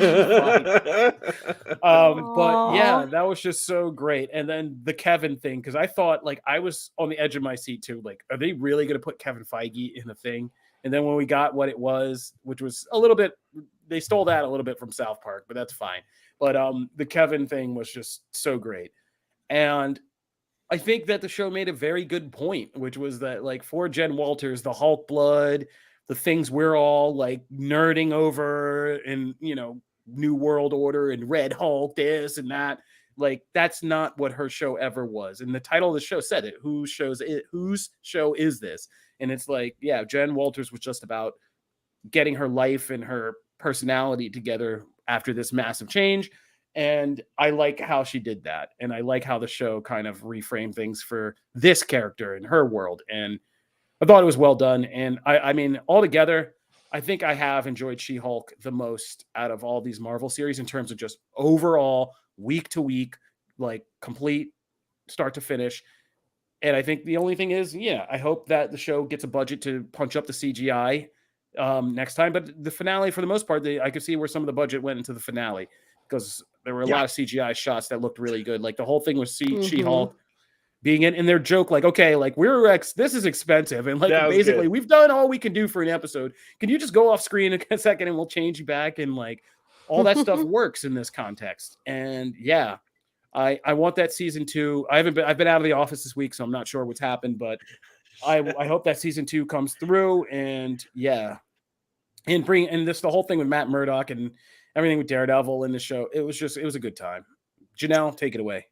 but yeah, that was just so great. And then the Kevin thing, because I thought, like, I was on the edge of my seat too. Like, are they really going to put Kevin Feige in the thing? And then when we got what it was, which was a little bit, they stole that a little bit from South Park, but that's fine. But the Kevin thing was just so great. And I think that the show made a very good point, which was that, like, for Jen Walters, the Hulk blood, the things we're all like nerding over, and, you know, New World Order and Red Hulk, this and that, like, that's not what her show ever was. And the title of the show said it. Whose show is this? And it's like, yeah, Jen Walters was just about getting her life and her personality together after this massive change. And I like how she did that. And I like how the show kind of reframed things for this character in her world. And I thought it was well done. And I mean, altogether, I think I have enjoyed She-Hulk the most out of all these Marvel series in terms of just overall week to week, like complete start to finish. And I think the only thing is, yeah, I hope that the show gets a budget to punch up the CGI next time. But the finale, for the most part, I could see where some of the budget went into the finale, because there were a lot of CGI shots that looked really good. Like the whole thing was She-Hulk being in their joke, like, okay, like this is expensive, and like basically we've done all we can do for an episode. Can you just go off screen in a second and we'll change you back? And like all that stuff works in this context. And yeah, I want that season 2. I've been out of the office this week, so I'm not sure what's happened, but I hope that season 2 comes through. And yeah, and the whole thing with Matt Murdock and everything with Daredevil in the show. It was a good time. Janelle, take it away.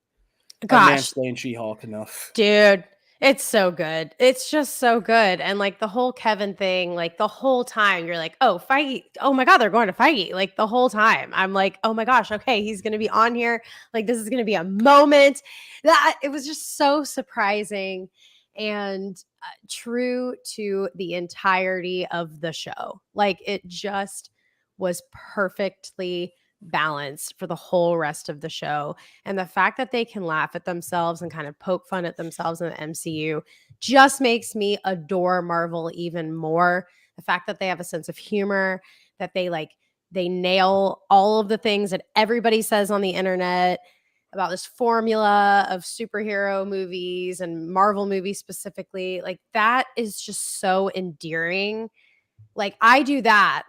Gosh, mansplained She-Hulk enough, dude. It's so good. It's just so good. And like the whole Kevin thing, like the whole time you're like, oh, Feige. Oh my God, they're going to Feige. Like the whole time I'm like, oh my gosh, okay, he's going to be on here. Like this is going to be a moment. That it was just so surprising and true to the entirety of the show. Like it just was perfectly balanced for the whole rest of the show. And the fact that they can laugh at themselves and kind of poke fun at themselves in the MCU just makes me adore Marvel even more. The fact that they have a sense of humor, that they nail all of the things that everybody says on the internet about this formula of superhero movies and Marvel movies specifically. Like that is just so endearing. Like I do that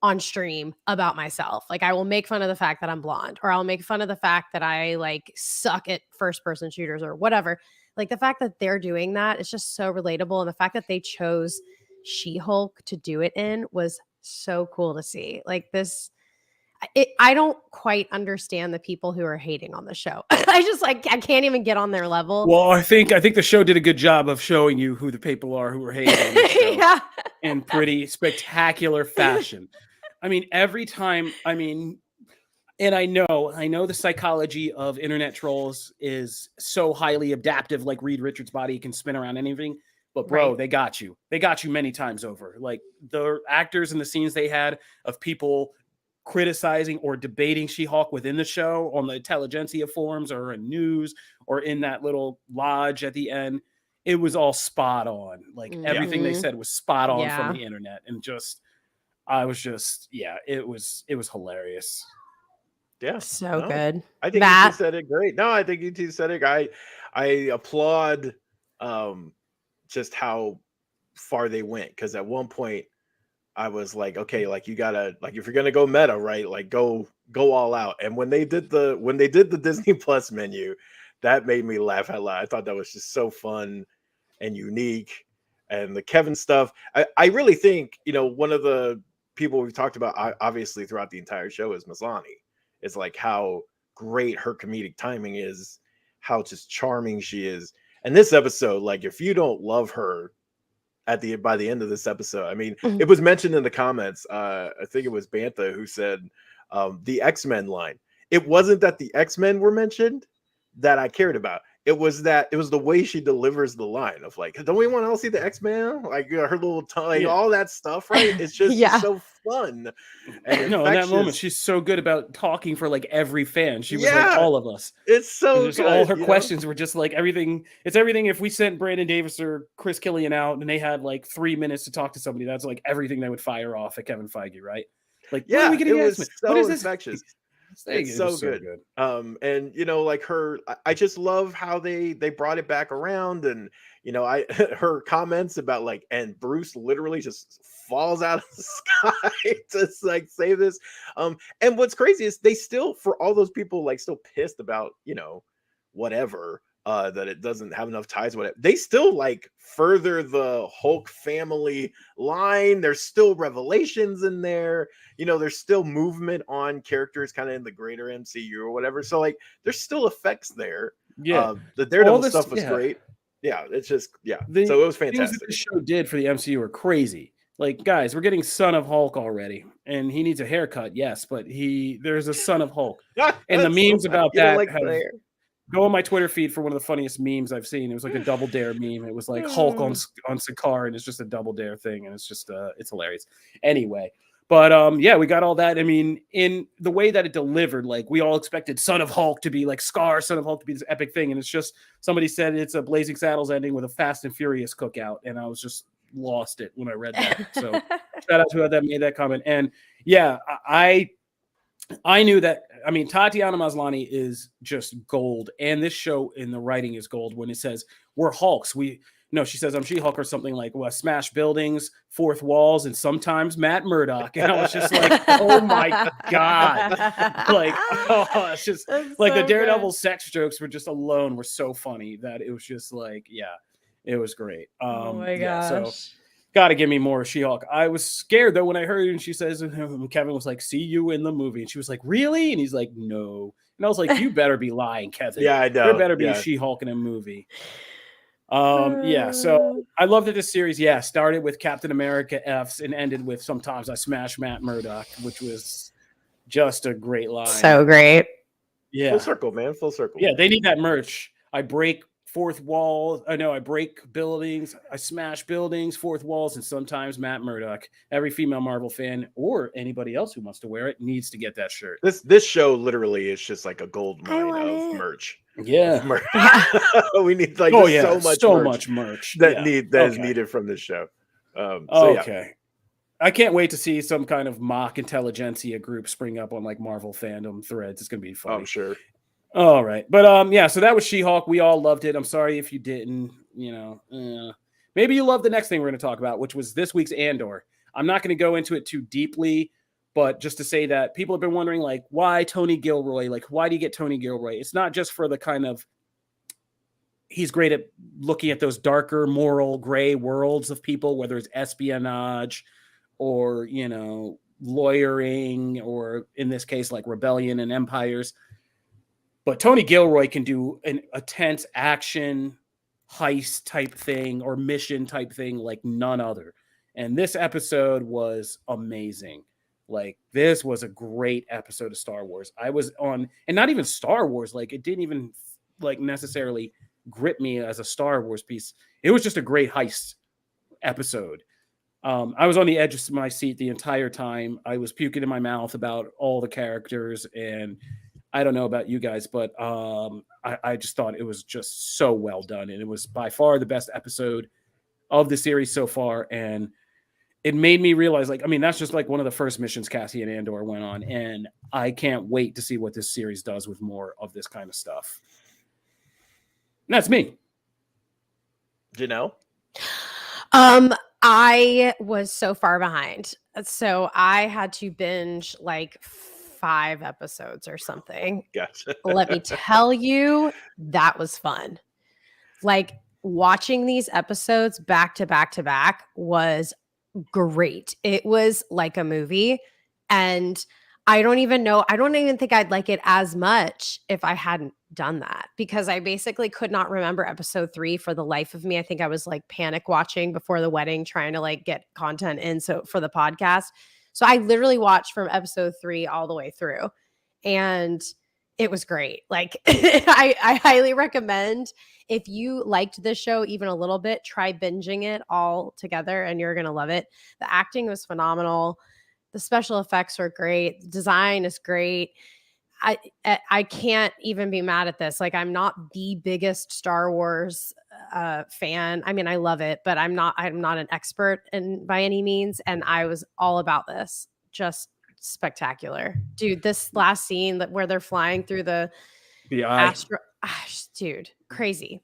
on stream about myself. Like I will make fun of the fact that I'm blonde, or I'll make fun of the fact that I like suck at first person shooters or whatever. Like the fact that they're doing that is just so relatable. And the fact that they chose She-Hulk to do it in was so cool to see. Like this, I don't quite understand the people who are hating on the show. I just like I can't even get on their level. Well, I think the show did a good job of showing you who the people are who are hating on the show Yeah. in pretty spectacular fashion. I mean, every time, I mean, and I know the psychology of internet trolls is so highly adaptive, like Reed Richards' body can spin around anything. But bro, Right. they got you. They got you many times over. Like the actors and the scenes they had of people criticizing or debating She-Hulk within the show on the intelligentsia forums or in news or in that little lodge at the end. It was all spot on. Like everything they Mhm. said was spot on from Yeah. the internet. And I was yeah, it was hilarious. Yeah. So No, good. I think you two Matt. said it great. No, I think you two said it. I applaud um just how far they went, because at one point I was like, okay, like you gotta, like, if you're gonna go meta, right, like go all out. And when they did the Disney Plus menu, that made me laugh out loud. I thought that was just so fun and unique. And the Kevin stuff, I really think, one of the people we've talked about obviously throughout the entire show is Maslany. It's like how great her comedic timing is, how just charming she is. And this episode, like, if you don't love her by the end of this episode, I mean, Mhm. it was mentioned in the comments. I think it was Bantha who said the X-Men line. It wasn't that the X-Men were mentioned that I cared about. It was the way she delivers the line of like, don't we want to see the X-Men? Like, her little tongue, like, Yeah. all that stuff, right? It's just Yeah. so fun and No, in that moment, infectious. she's so good about talking for like every fan. She was like Yeah, all of us. it's And so just all good. her questions were just like everything. It's everything. If we sent Brandon Davis or Chris Killian out and they had like 3 minutes to talk to somebody, that's like everything they would fire off at Kevin Feige, right? Like, when are we Yeah, it getting was X-Men? What so is this? infectious. It's It so was so good. good. And like I just love how they brought it back around. And I her comments about like, and Bruce literally just falls out of the sky to like save this. And what's crazy is they still, for all those people like still pissed about whatever, that it doesn't have enough ties with it, they still like further the Hulk family line. There's still revelations in there. There's still movement on characters kind of in the greater MCU or whatever. So like there's still effects there. Yeah. The All Daredevil this, stuff was yeah. great. Yeah, it's just, yeah. The So it was things that fantastic. the show did for the MCU are crazy. Like, guys, we're getting Son of Hulk already, and he needs a haircut, yes, but there's a Son of Hulk. And the That's so memes funny. about You don't that like have the hair. go on my Twitter feed for one of the funniest memes I've seen. It was like a double dare meme. It was like Hulk on Sakaar, and it's just a double dare thing, and it's just it's hilarious. Anyway, but yeah, we got all that. I mean, in the way that it delivered, like we all expected Son of Hulk to be like Scar, Son of Hulk to be this epic thing, and it's just somebody said it's a Blazing Saddles ending with a Fast and Furious cookout, and I was just lost it when I read that. So shout out to whoever that made that comment. And yeah, I knew that. I mean, Tatiana Maslany is just gold, and this show in the writing is gold. When it says we're Hulks, she says I'm She-Hulk or something like, well, smash buildings, fourth walls, and sometimes Matt Murdock. And I was just like, oh my god, like, oh, it's just That's like the so Daredevil good. sex jokes were just alone were so funny that it was just like, yeah, it was great. Oh my Yeah, so gosh. got to give me more She-Hulk. I was scared though when I heard it, and she says, Kevin was like, "See you in the movie," and she was like, "Really?" And he's like, "No." And I was like, "You better be lying, Kevin. Yeah, I There know. better be a Yeah. She-Hulk in a movie." Yeah. So I love that this series, yeah, started with Captain America F's and ended with "Sometimes I smash Matt Murdock," which was just a great line. So great. Yeah. Full circle, man. Full circle. Yeah, they need that merch. I break fourth walls. I know I break buildings. I smash buildings, fourth walls, and sometimes Matt Murdock. Every female Marvel fan or anybody else who wants to wear it needs to get that shirt. This show literally is just like a gold I mine want of it. merch. Yeah. Of merch. Yeah. We need like Oh just yeah, so much merch that yeah. is Okay. needed from this show. So Okay. yeah. I can't wait to see some kind of mock intelligentsia group spring up on like Marvel fandom threads. It's gonna be funny. I'm sure. All right. But yeah, so that was She-Hulk. We all loved it. I'm sorry if you didn't, maybe you love the next thing we're going to talk about, which was this week's Andor. I'm not going to go into it too deeply, but just to say that people have been wondering, like, why Tony Gilroy? Like, why do you get Tony Gilroy? It's not just for the kind of, he's great at looking at those darker, moral, gray worlds of people, whether it's espionage or, lawyering, or in this case, like rebellion and empires. But Tony Gilroy can do a tense action heist type thing or mission type thing like none other. And this episode was amazing. Like, this was a great episode of Star Wars. I was on, and not even Star Wars, like it didn't even like necessarily grip me as a Star Wars piece. It was just a great heist episode. I was on the edge of my seat the entire time. I was puking in my mouth about all the characters, and I don't know about you guys, but I just thought it was just so well done, and it was by far the best episode of the series so far. And it made me realize, like, I mean, that's just like one of the first missions Cassian Andor went on, and I can't wait to see what this series does with more of this kind of stuff. And that's me. Janelle? I was so far behind. So I had to binge like 5 episodes or something. Gotcha. Let me tell you, that was fun. Like, watching these episodes back to back to back was great. It was like a movie. And I don't even think I'd like it as much if I hadn't done that, because I basically could not remember episode 3 for the life of me. I think I was like panic watching before the wedding, trying to like get content in so for the podcast. So I literally watched from episode 3 all the way through, and it was great. Like, I highly recommend, if you liked this show even a little bit, try binging it all together and you're going to love it. The acting was phenomenal. The special effects were great. The design is great. I can't even be mad at this. Like, I'm not the biggest Star Wars fan. I mean, I love it, but I'm not an expert by any means. And I was all about this. Just spectacular, dude. This last scene where they're flying through the dude, crazy.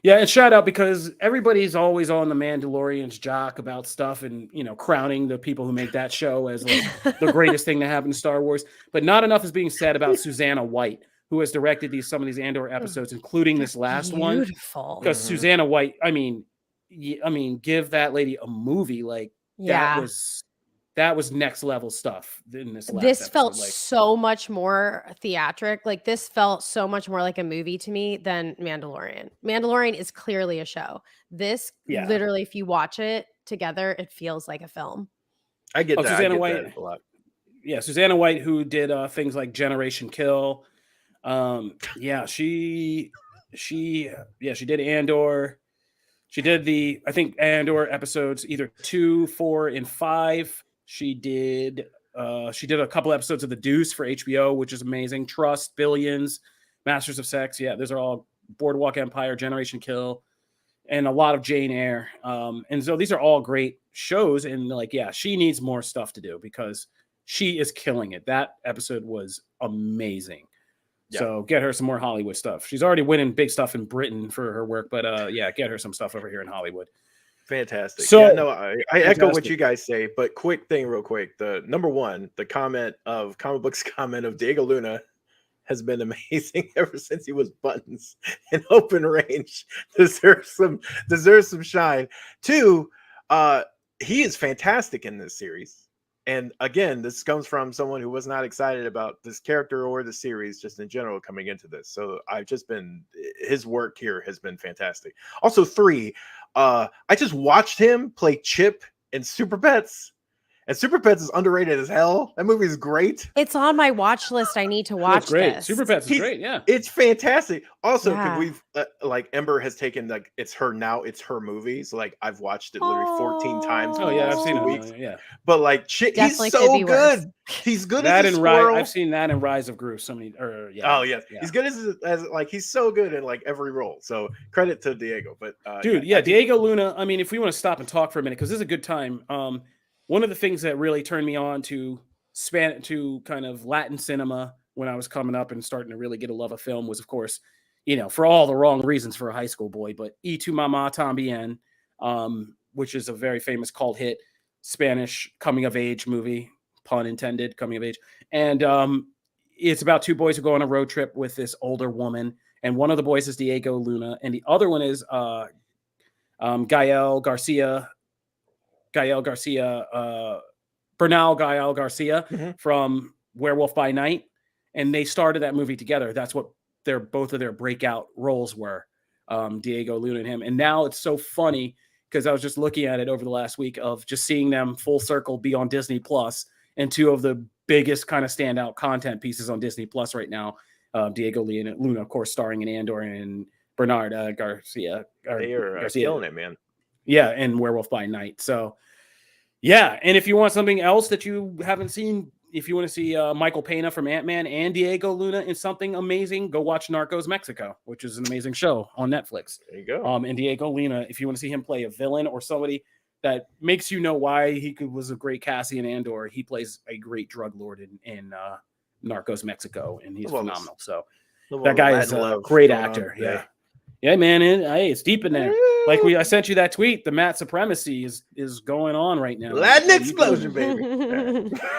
Yeah, and shout out, because everybody's always on the Mandalorian's jock about stuff, and crowning the people who make that show as like the greatest thing to happen to Star Wars. But not enough is being said about Susanna White, who has directed some of these Andor episodes, including this last one. Beautiful. Because Susanna White, I mean, give that lady a movie. Like, that was next level stuff in this last This episode. felt so much more theatric. Like, this felt so much more like a movie to me than Mandalorian. Mandalorian is clearly a show. This, literally, if you watch it together, it feels like a film. I get that. Susanna I get White, that a lot. Yeah, Susanna White, who did things like Generation Kill. She did Andor. She did I think Andor episodes either 2, 4, and 5. She did a couple episodes of The Deuce for HBO, which is amazing. Trust, Billions, Masters of Sex. Yeah, those are all Boardwalk Empire, Generation Kill, and a lot of Jane Eyre. And so these are all great shows. And she needs more stuff to do, because she is killing it. That episode was amazing. Yeah. So get her some more Hollywood stuff. She's already winning big stuff in Britain for her work, but get her some stuff over here in Hollywood. Fantastic. So, I echo what you guys say, but real quick. The number one, the comment of Comic Book's comment of Diego Luna has been amazing ever since he was Buttons in Open Range. Deserves some shine. 2, he is fantastic in this series. And again, this comes from someone who was not excited about this character or the series just in general coming into this. So his work here has been fantastic. Also, 3, I just watched him play Chip in Super Pets. And Super Pets is underrated as hell. That movie is great. It's on my watch list. I need to watch great. this. Super Pets is great. Yeah, it's fantastic. Also, we've Ember has taken it's her movie. So I've watched it literally 14 times. Oh yeah, I've seen it. Yeah, but he's so good. He's good that as a squirrel. I've seen that in Rise of Gru. He's good as he's so good in every role. So credit to Diego. But Diego Luna. I mean, if we want to stop and talk for a minute, because this is a good time. One of the things that really turned me on to kind of Latin cinema when I was coming up and starting to really get a love of film was, of course, for all the wrong reasons for a high school boy, but Y Tu Mamá También, which is a very famous cult hit Spanish coming of age movie, pun intended, coming of age. And it's about 2 boys who go on a road trip with this older woman. And one of the boys is Diego Luna, and the other one is Gael Garcia, Bernal Gael Garcia Mhm. from Werewolf by Night, and they started that movie together. That's what both of their breakout roles were, Diego Luna and him. And now it's so funny because I was just looking at it over the last week of just seeing them full circle be on Disney Plus, and two of the biggest kind of standout content pieces on Disney Plus right now. Diego Luna, of course, starring in Andor, and Bernard Garcia. They are Garcia, killing it, man. yeah, and Werewolf by Night. So yeah, and if you want something else that you haven't seen, if you want to see Michael Pena from Ant-Man and Diego Luna in something amazing, go watch Narcos Mexico, which is an amazing show on Netflix. There you go. And Diego Luna, if you want to see him play a villain or somebody that makes you know why was a great Cassian Andor, he plays a great drug lord in Narcos Mexico, and he's phenomenal. So that guy is a great actor. Yeah. Yeah, man. Hey, it's deep in there. Like I sent you that tweet. The Matt supremacy is going on right now. Latin explosion, baby.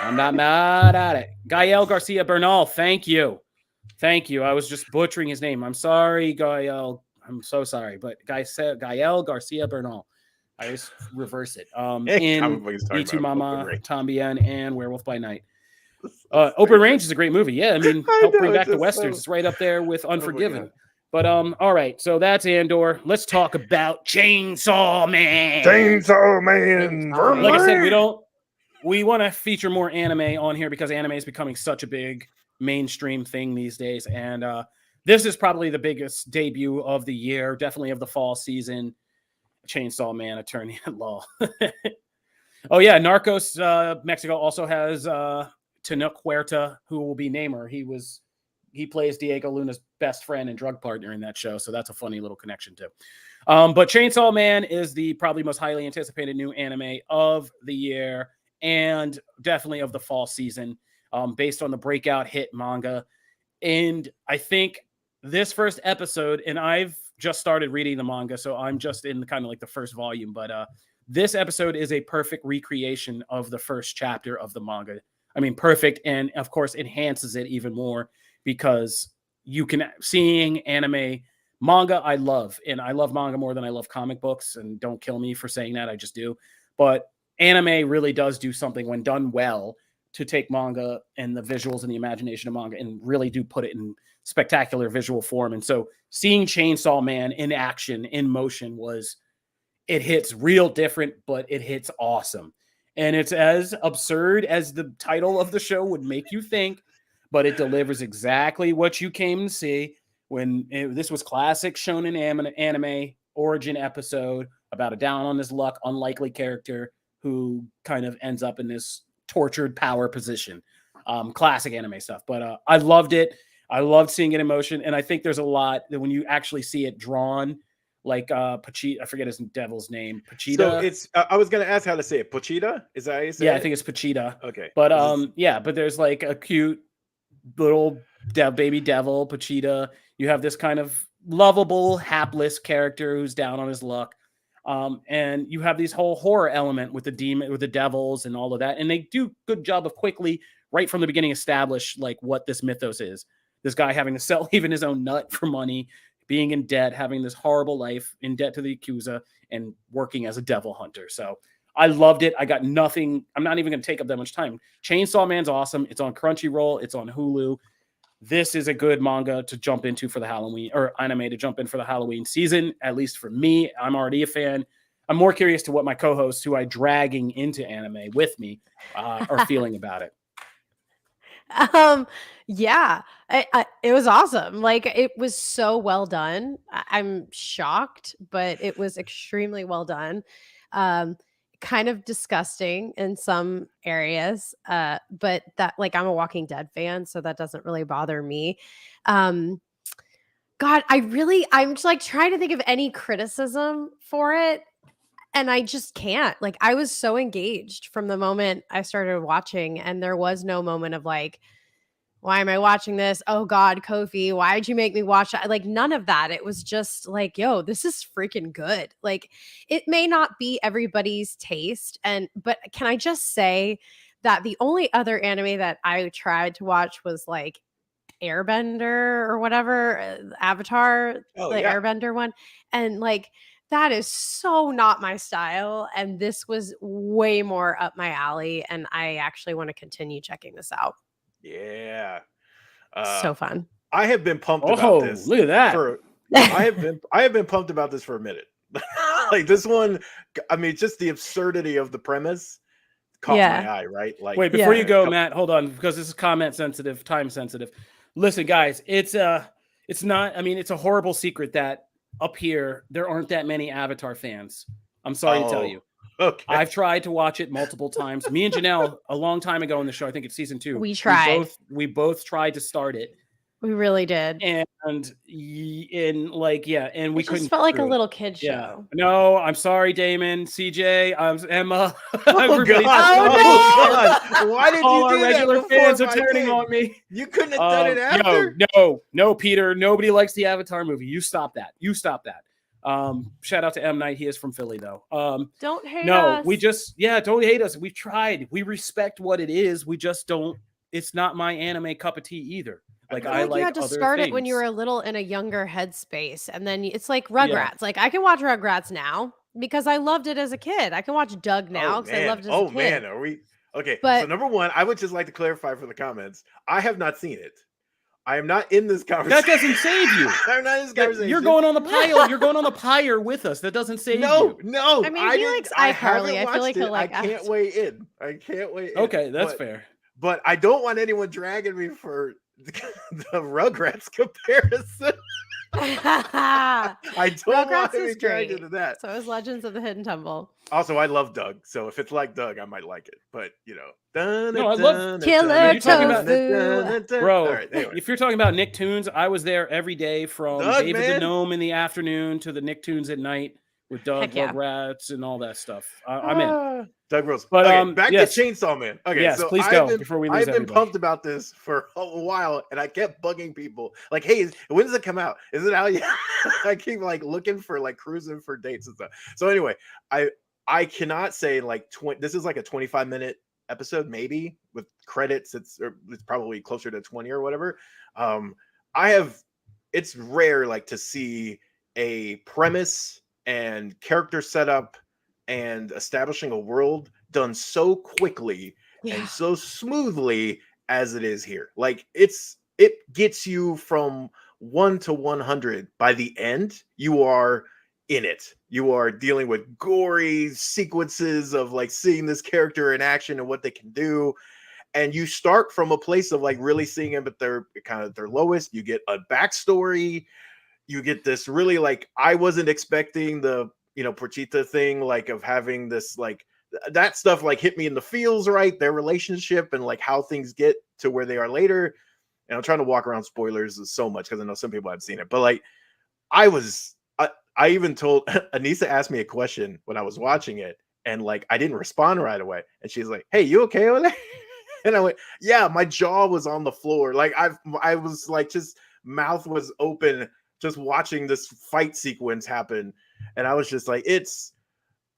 I'm not mad at it. Gael Garcia Bernal. Thank you. I was just butchering his name. I'm sorry, Gael. I'm so sorry, but Gael Garcia Bernal. I just reverse it. In E2 Mama, Tambien, and Werewolf by Night. Open Range is a great movie. Yeah, I mean, help bring back the westerns. It's right up there with Unforgiven. But all right, so that's Andor. Let's talk about Chainsaw Man. Like I said, we want to feature more anime on here because anime is becoming such a big mainstream thing these days. And this is probably the biggest debut of the year, definitely of the fall season. Chainsaw Man, Attorney at Law. Oh yeah, Narcos Mexico also has Tenoch Huerta, who will be Namor. He plays Diego Luna's best friend and drug partner in that show, so that's a funny little connection too. But Chainsaw Man is the probably most highly anticipated new anime of the year and definitely of the fall season, based on the breakout hit manga. And I think this first episode, and I've just started reading the manga, so I'm just in kind of like the first volume, but this episode is a perfect recreation of the first chapter of the manga. I mean, perfect, and of course enhances it even more, because you can seeing anime manga. I love manga more than I love comic books, and don't kill me for saying that. I just do. But anime really does do something when done well to take manga and the visuals and the imagination of manga and really do put it in spectacular visual form. And so seeing Chainsaw Man in action, in motion, it hits real different, but it hits awesome. And it's as absurd as the title of the show would make you think, but it delivers exactly what you came to see. This was classic shonen anime origin episode about a down on his luck, unlikely character who kind of ends up in this tortured power position. Classic anime stuff, but I loved it. I loved seeing it in motion, and I think there's a lot that when you actually see it drawn, like Pachita, I forget his devil's name. Pachita. So it's I was gonna ask how to say it. Pachita? Is that how you say it? I think it's Pachita. Okay. But but there's like a cute little baby devil, Pachita. You have this kind of lovable, hapless character who's down on his luck. And you have this whole horror element with the demon, with the devils and all of that. And they do a good job of quickly, right from the beginning, establish like what this mythos is. This guy having to sell even his own nut for money, being in debt, having this horrible life, in debt to the Yakuza, and working as a devil hunter. So I loved it. I got nothing. I'm not even going to take up that much time. Chainsaw Man's awesome. It's on Crunchyroll. It's on Hulu. This is a good manga to jump into for the Halloween, or anime to jump in for the Halloween season. At least for me, I'm already a fan. I'm more curious to what my co-hosts, who I dragging into anime with me, are feeling about it. Yeah, it was awesome. Like, it was so well done. I'm shocked, but it was extremely well done. Kind of disgusting in some areas, but that, like, I'm a Walking Dead fan, so that doesn't really bother me. God, I'm just like trying to think of any criticism for it, and I just can't. Like, I was so engaged from the moment I started watching, and there was no moment of like, why am I watching this? Oh God, Kofi, why'd you make me watch that? Like, none of that. It was just like, yo, this is freaking good. Like, it may not be everybody's taste, but can I just say that the only other anime that I tried to watch was like Airbender or whatever, Avatar, Airbender one. And like, that is so not my style. And this was way more up my alley. And I actually want to continue checking this out. Yeah. So fun. I have been pumped about Oh, this look at that. for I have been pumped about this for a minute. Like this one, I mean, just the absurdity of the premise caught my Yeah. eye, right? Like, Wait, before Yeah. you go, Matt, hold on, because this is comment sensitive, time sensitive. Listen, guys, it's not, I mean, it's a horrible secret that up here there aren't that many Avatar fans. I'm sorry to tell you. Okay. I've tried to watch it multiple times. Me and Janelle, a long time ago in the show, I think it's season 2. We tried. We both tried to start it. We really did. And we It just couldn't felt get like a through it. little kid Yeah. show. No, I'm sorry, Damon, CJ, Emma. Oh everybody. God! Oh, God! Why did All you our do that regular before fans are my turning thing? on me. You couldn't have done it after. No, Peter. Nobody likes the Avatar movie. You stop that. Shout out to M Night. He is from Philly, though. Don't hate No, us. we just don't hate us. We've tried. We respect what it is. We just don't. It's not my anime cup of tea either. Like I like you had to other start things. it when you were a little in a younger headspace, and then it's like Rugrats. Like I can watch Rugrats now because I loved it as a kid. I can watch Doug now because I loved it as a kid. Man, are we okay? But so number one, I would just like to clarify for the comments. I have not seen it. I am not in this conversation. That doesn't save you. I'm not in this conversation. You're going on the pile. You're going on the pyre with us. That doesn't save you. No. I mean, he likes iCarly. I feel like he'll like. I can't weigh in. Okay, that's fair. But I don't want anyone dragging me for the Rugrats comparison. I don't want to be dragged into that. So is Legends of the Hidden Temple. Also, I love Doug, so if it's like Doug, I might like it. But you know, no, I love Killer Tofu. Bro, right, anyway. if you're talking about Nicktoons, I was there every day from Doug, David man. the Gnome in the afternoon to the Nicktoons at night with Doug, Heck yeah. Rugrats, and all that stuff. I'm in. Doug rules. But, okay, back yes. to Chainsaw Man. Okay, Yes, so please go before we lose I've been everybody. pumped about this for a while, and I kept bugging people like, "Hey, when does it come out? Is it out yet?" I keep like looking for like cruising for dates and stuff. So anyway, I cannot say like this is like a 25-minute episode, maybe with credits. It's probably closer to 20 or whatever. It's rare like to see a premise and character setup and establishing a world done so quickly and so smoothly as it is here. Like it gets you from 1 to 100. By the end, you are in it. You are dealing with gory sequences of like seeing this character in action and what they can do. And you start from a place of like really seeing them at their kind of their lowest. You get a backstory. You get this really like, I wasn't expecting the, Pochita thing, like of having this, like that stuff like hit me in the feels, right? Their relationship and like how things get to where they are later. And I'm trying to walk around spoilers so much because I know some people have seen it, but like I even told Anissa asked me a question when I was watching it, and like I didn't respond right away. And she's like, "Hey, you okay over there?" And I went, "Yeah, my jaw was on the floor. Like I was like just mouth was open just watching this fight sequence happen." And I was just like, it's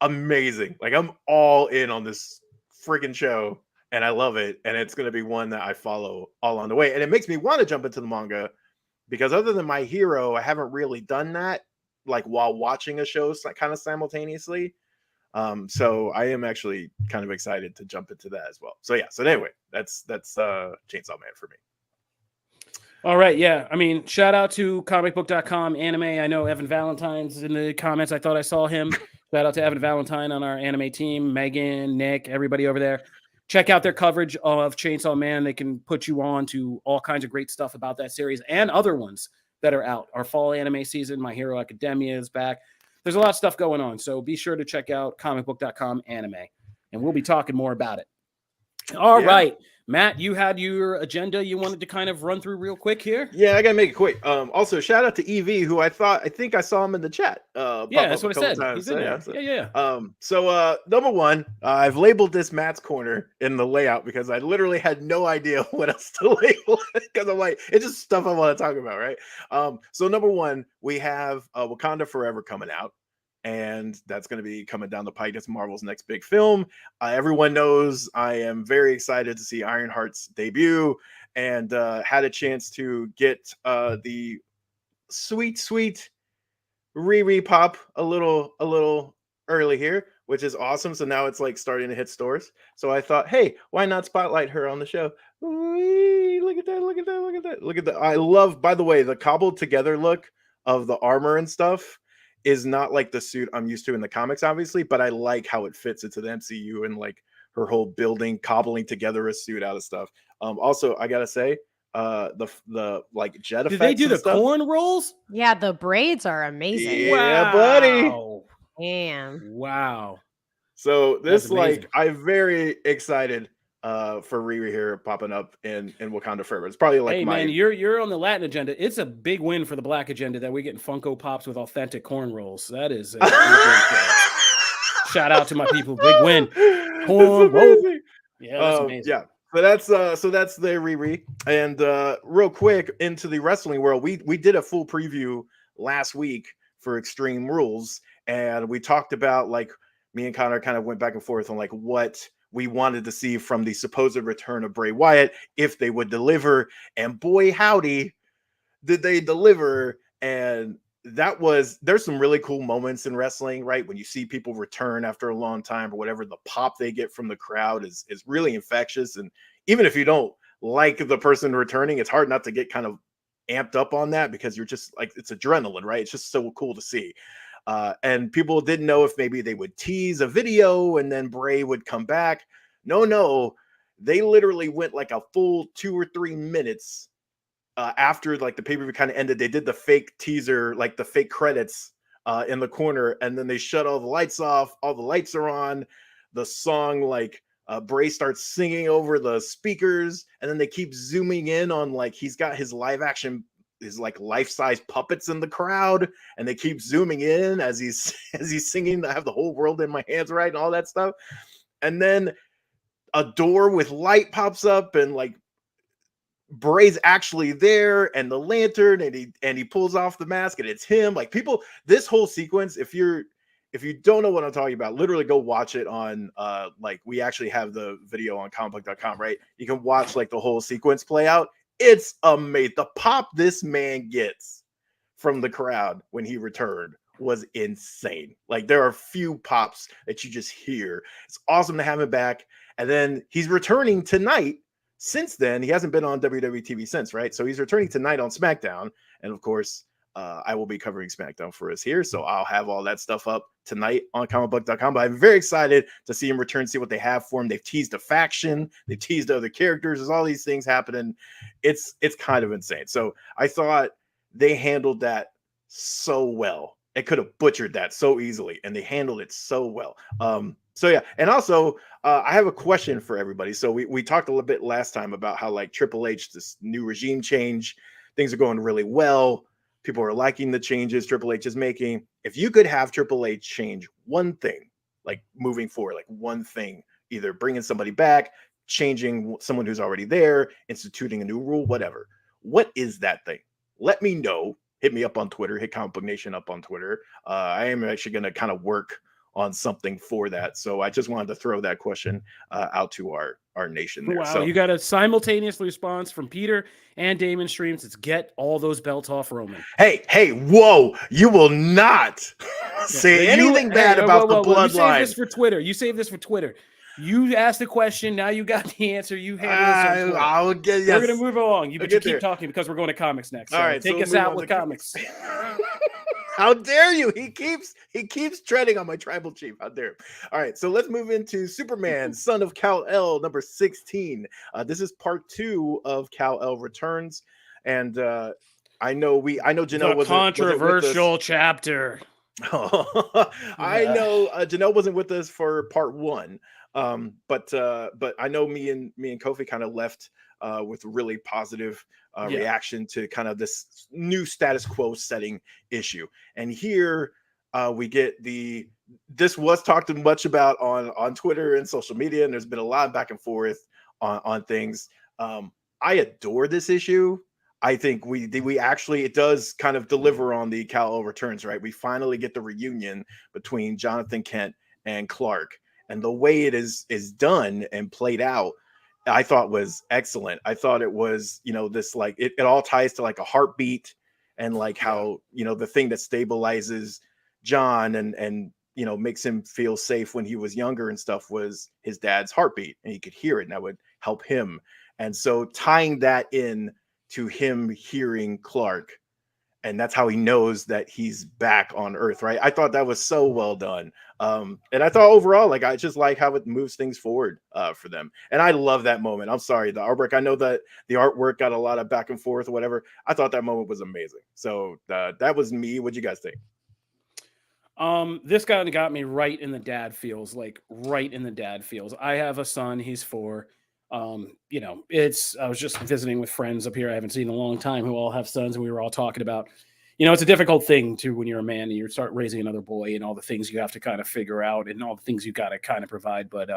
amazing. Like I'm all in on this freaking show and I love it. And it's going to be one that I follow all on the way. And it makes me want to jump into the manga because other than My Hero, I haven't really done that like while watching a show kind of simultaneously. So I am actually kind of excited to jump into that as well. So yeah. So anyway, that's Chainsaw Man for me. All right, yeah. I mean, shout out to comicbook.com anime. I know Evan Valentine's in the comments. I thought I saw him. Shout out to Evan Valentine on our anime team, Megan, Nick, everybody over there. Check out their coverage of Chainsaw Man. They can put you on to all kinds of great stuff about that series and other ones that are out. Our fall anime season, My Hero Academia is back. There's a lot of stuff going on, so be sure to check out comicbook.com anime, and we'll be talking more about it. All right. Matt, you had your agenda you wanted to kind of run through real quick here. Yeah, I gotta make it quick. Also, shout out to EV, who I think I saw him in the chat. Yeah, that's what I said. He's in there. Yeah. So number one, I've labeled this Matt's Corner in the layout because I literally had no idea what else to label because I'm like, it's just stuff I want to talk about, right? So number one, we have Wakanda Forever coming out. And that's going to be coming down the pike. It's Marvel's next big film. Everyone knows I am very excited to see Ironheart's debut and had a chance to get the sweet Riri pop a little early here, which is awesome. So now it's like starting to hit stores. So I thought, hey, why not spotlight her on the show? Whee, look at that! Look at that! Look at that! Look at that! I love, by the way, the cobbled together look of the armor and stuff is not like the suit I'm used to in the comics, obviously, but I like how it fits into the MCU and like her whole building, cobbling together a suit out of stuff. Also, I gotta say, the like jet Did they effects do and the stuff. corn rolls? Yeah, the braids are amazing. Yeah, buddy. Wow. Damn. Wow. So That's this, amazing. like, I'm very excited for Riri here popping up in Wakanda Forever. It's probably like Hey my man, you're on the Latin agenda. It's a big win for the Black agenda that we're getting Funko Pops with authentic corn rolls. That is a big win for us. Shout out to my people. Big win. That's Corn roll. amazing. Yeah, that's amazing. Yeah. So that's the Riri. And real quick into the wrestling world, we did a full preview last week for Extreme Rules, and we talked about, like, me and Connor kind of went back and forth on like what we wanted to see from the supposed return of Bray Wyatt, if they would deliver, and boy howdy did they deliver. And there's some really cool moments in wrestling, right? When you see people return after a long time or whatever, the pop they get from the crowd is really infectious. And even if you don't like the person returning, it's hard not to get kind of amped up on that, because you're just like, it's adrenaline, right? It's just so cool to see. And people didn't know if maybe they would tease a video and then Bray would come back. No, they literally went like a full 2 or 3 minutes after like the pay-per-view kind of ended. They did the fake teaser, like the fake credits in the corner, and then they shut all the lights off. All the lights are on. The song, like, Bray starts singing over the speakers, and then they keep zooming in on, like, he's got his live action, his like life-size puppets in the crowd, and they keep zooming in as he's as he's singing, I have the whole world in my hands, right, and all that stuff. And then a door with light pops up, and like Bray's actually there, and the lantern, and he pulls off the mask, and it's him. Like, people, this whole sequence, if you don't know what I'm talking about, literally go watch it on like, we actually have the video on comicbook.com, right? You can watch like the whole sequence play out. It's amazing. The pop this man gets from the crowd when he returned was insane. Like, there are few pops that you just hear. It's awesome to have him back. And then he's returning tonight. Since then, he hasn't been on WWE TV since, right? So he's returning tonight on SmackDown. And of course, I will be covering SmackDown for us here. So I'll have all that stuff up tonight on comicbook.com. But I'm very excited to see him return, see what they have for him. They've teased a faction, they've teased other characters. There's all these things happening. It's kind of insane. So I thought they handled that so well. It could have butchered that so easily, and they handled it so well. So yeah, and also I have a question for everybody. So we talked a little bit last time about how, like, Triple H, this new regime change, things are going really well. People are liking the changes Triple H is making. If you could have Triple H change one thing, like moving forward, like one thing, either bringing somebody back, changing someone who's already there, instituting a new rule, whatever, what is that thing? Let me know. Hit me up on Twitter. Hit Comic Book Nation up on Twitter. I am actually going to kind of work on something for that. So I just wanted to throw that question out to our nation there. Wow, So you got a simultaneous response from Peter and Damon Streams. It's get all those belts off Roman. Hey, whoa, you will not say anything bad about the bloodline. You save this for Twitter. You save this for Twitter. You asked the question. Now you got the answer. You handle this. I'll get. Yes. We're gonna move along. You keep there. talking because we're going to comics next. So all right, take so us out with comics. How dare you? He keeps treading on my tribal chief. How dare him? All right, so let's move into Superman, Son of Kal-El, number 16. This is part 2 of Kal-El Returns, and I know Janelle was controversial chapter. I know Janelle wasn't with us for part 1, but I know me and Kofi kind of left with really positive reaction to kind of this new status quo setting issue. And here we get this was talked much about on Twitter and social media, and there's been a lot of back and forth on things. I adore this issue. I think we actually, it does kind of deliver on the Kal-El returns, right? We finally get the reunion between Jonathan Kent and Clark, and the way it is done and played out, I thought was excellent. I thought it was, this, like, it all ties to like a heartbeat, and like how, you know, the thing that stabilizes John and you know, makes him feel safe when he was younger and stuff was his dad's heartbeat, and he could hear it, and that would help him. And so tying that in to him hearing Clark, and that's how he knows that he's back on Earth, right? I thought that was so well done. And I thought overall, like, I just like how it moves things forward for them. And I love that moment. I'm sorry, the artwork, I know that the artwork got a lot of back and forth or whatever. I thought that moment was amazing. So that was me. What'd you guys think? This guy got me right in the dad feels, like right in the dad feels. I have a son, he's 4. You know, I was just visiting with friends up here I haven't seen in a long time who all have sons, and we were all talking about, you know, it's a difficult thing to when you're a man and you start raising another boy and all the things you have to kind of figure out and all the things you got to kind of provide. But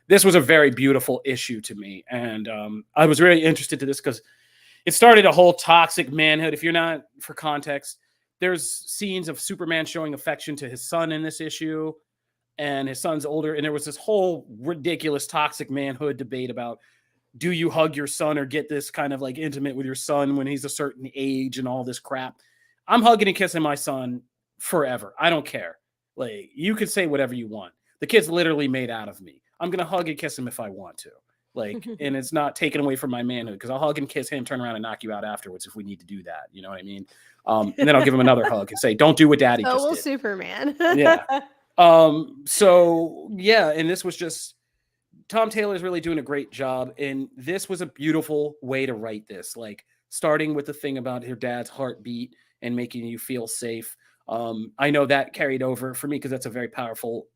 this was a very beautiful issue to me. And I was really interested to this because it started a whole toxic manhood. If you're not, for context, there's scenes of Superman showing affection to his son in this issue, and his son's older. And there was this whole ridiculous toxic manhood debate about, do you hug your son or get this kind of like intimate with your son when he's a certain age and all this crap. I'm hugging and kissing my son forever. I don't care. Like, you could say whatever you want. The kid's literally made out of me. I'm going to hug and kiss him if I want to. Like, and it's not taken away from my manhood, because I'll hug and kiss him, turn around and knock you out afterwards if we need to do that. You know what I mean? And then I'll give him another hug and say, don't do what daddy just did. Superman. Yeah. So yeah, and this was just, Tom Taylor is really doing a great job. And this was a beautiful way to write this, like starting with the thing about your dad's heartbeat and making you feel safe. I know that carried over for me because that's a very powerful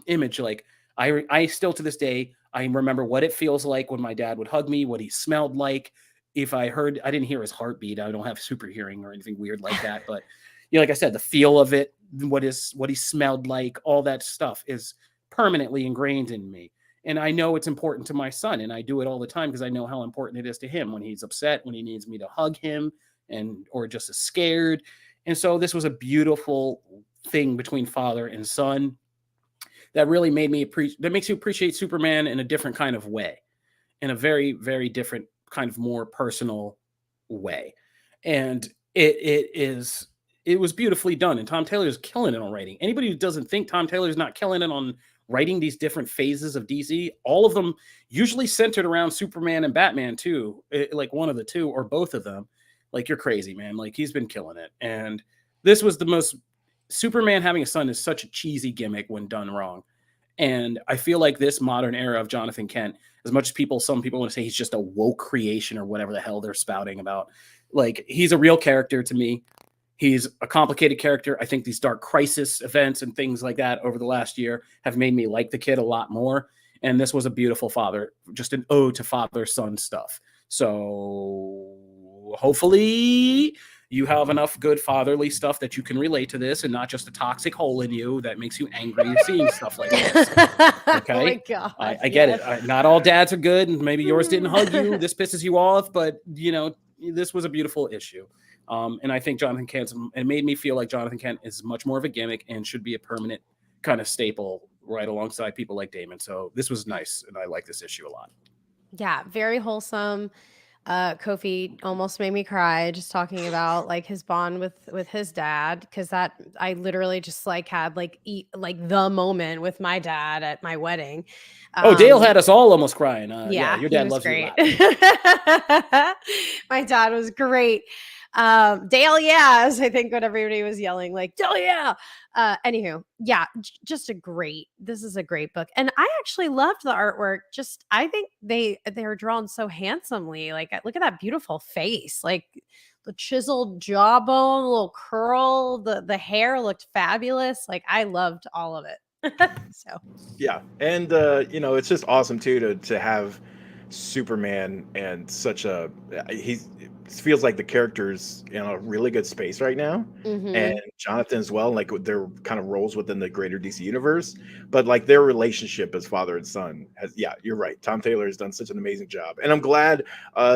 image. Like I still to this day, I remember what it feels like when my dad would hug me, what he smelled like. If I didn't hear his heartbeat. I don't have super hearing or anything weird like that. But you know, like I said, the feel of it, what he smelled like, all that stuff is permanently ingrained in me. And I know it's important to my son, and I do it all the time because I know how important it is to him when he's upset, when he needs me to hug him, or just is scared. And so this was a beautiful thing between father and son that really made me that makes you appreciate Superman in a different kind of way, in a very, very different kind of more personal way. And it was beautifully done. And Tom Taylor is killing it on writing. Anybody who doesn't think Tom Taylor is not killing it on writing these different phases of DC, all of them usually centered around Superman and Batman too, like one of the two or both of them, like, you're crazy, man. Like, he's been killing it. And this was the most, Superman having a son is such a cheesy gimmick when done wrong. And I feel like this modern era of Jonathan Kent, as much as some people want to say he's just a woke creation or whatever the hell they're spouting about, like, he's a real character to me. He's a complicated character. I think these Dark Crisis events and things like that over the last year have made me like the kid a lot more. And this was a beautiful just an ode to father-son stuff. So hopefully you have enough good fatherly stuff that you can relate to this, and not just a toxic hole in you that makes you angry seeing stuff like this. Okay. Oh my God, I get it. Not all dads are good, and maybe yours didn't hug you. This pisses you off, but you know, this was a beautiful issue. And I think it made me feel like Jonathan Kent is much more of a gimmick and should be a permanent kind of staple right alongside people like Damon. So this was nice, and I like this issue a lot. Yeah, very wholesome. Kofi almost made me cry just talking about like his bond with his dad, because that I literally just like had like the moment with my dad at my wedding. Dale had us all almost crying. Yeah, your dad loves great. you a lot. My dad was great. Dale, yeah, as I think what everybody was yelling, like, Dale, yeah. Anywho, yeah, this is a great book. And I actually loved the artwork. Just, I think they're drawn so handsomely. Like, look at that beautiful face, like the chiseled jawbone, little curl, the hair looked fabulous. Like, I loved all of it. So yeah, and you know, it's just awesome too to have Superman and such a it feels like the character's in a really good space right now, and Jonathan as well, like their kind of roles within the greater DC universe, but like their relationship as father and son has, yeah, you're right. Tom Taylor has done such an amazing job, and I'm glad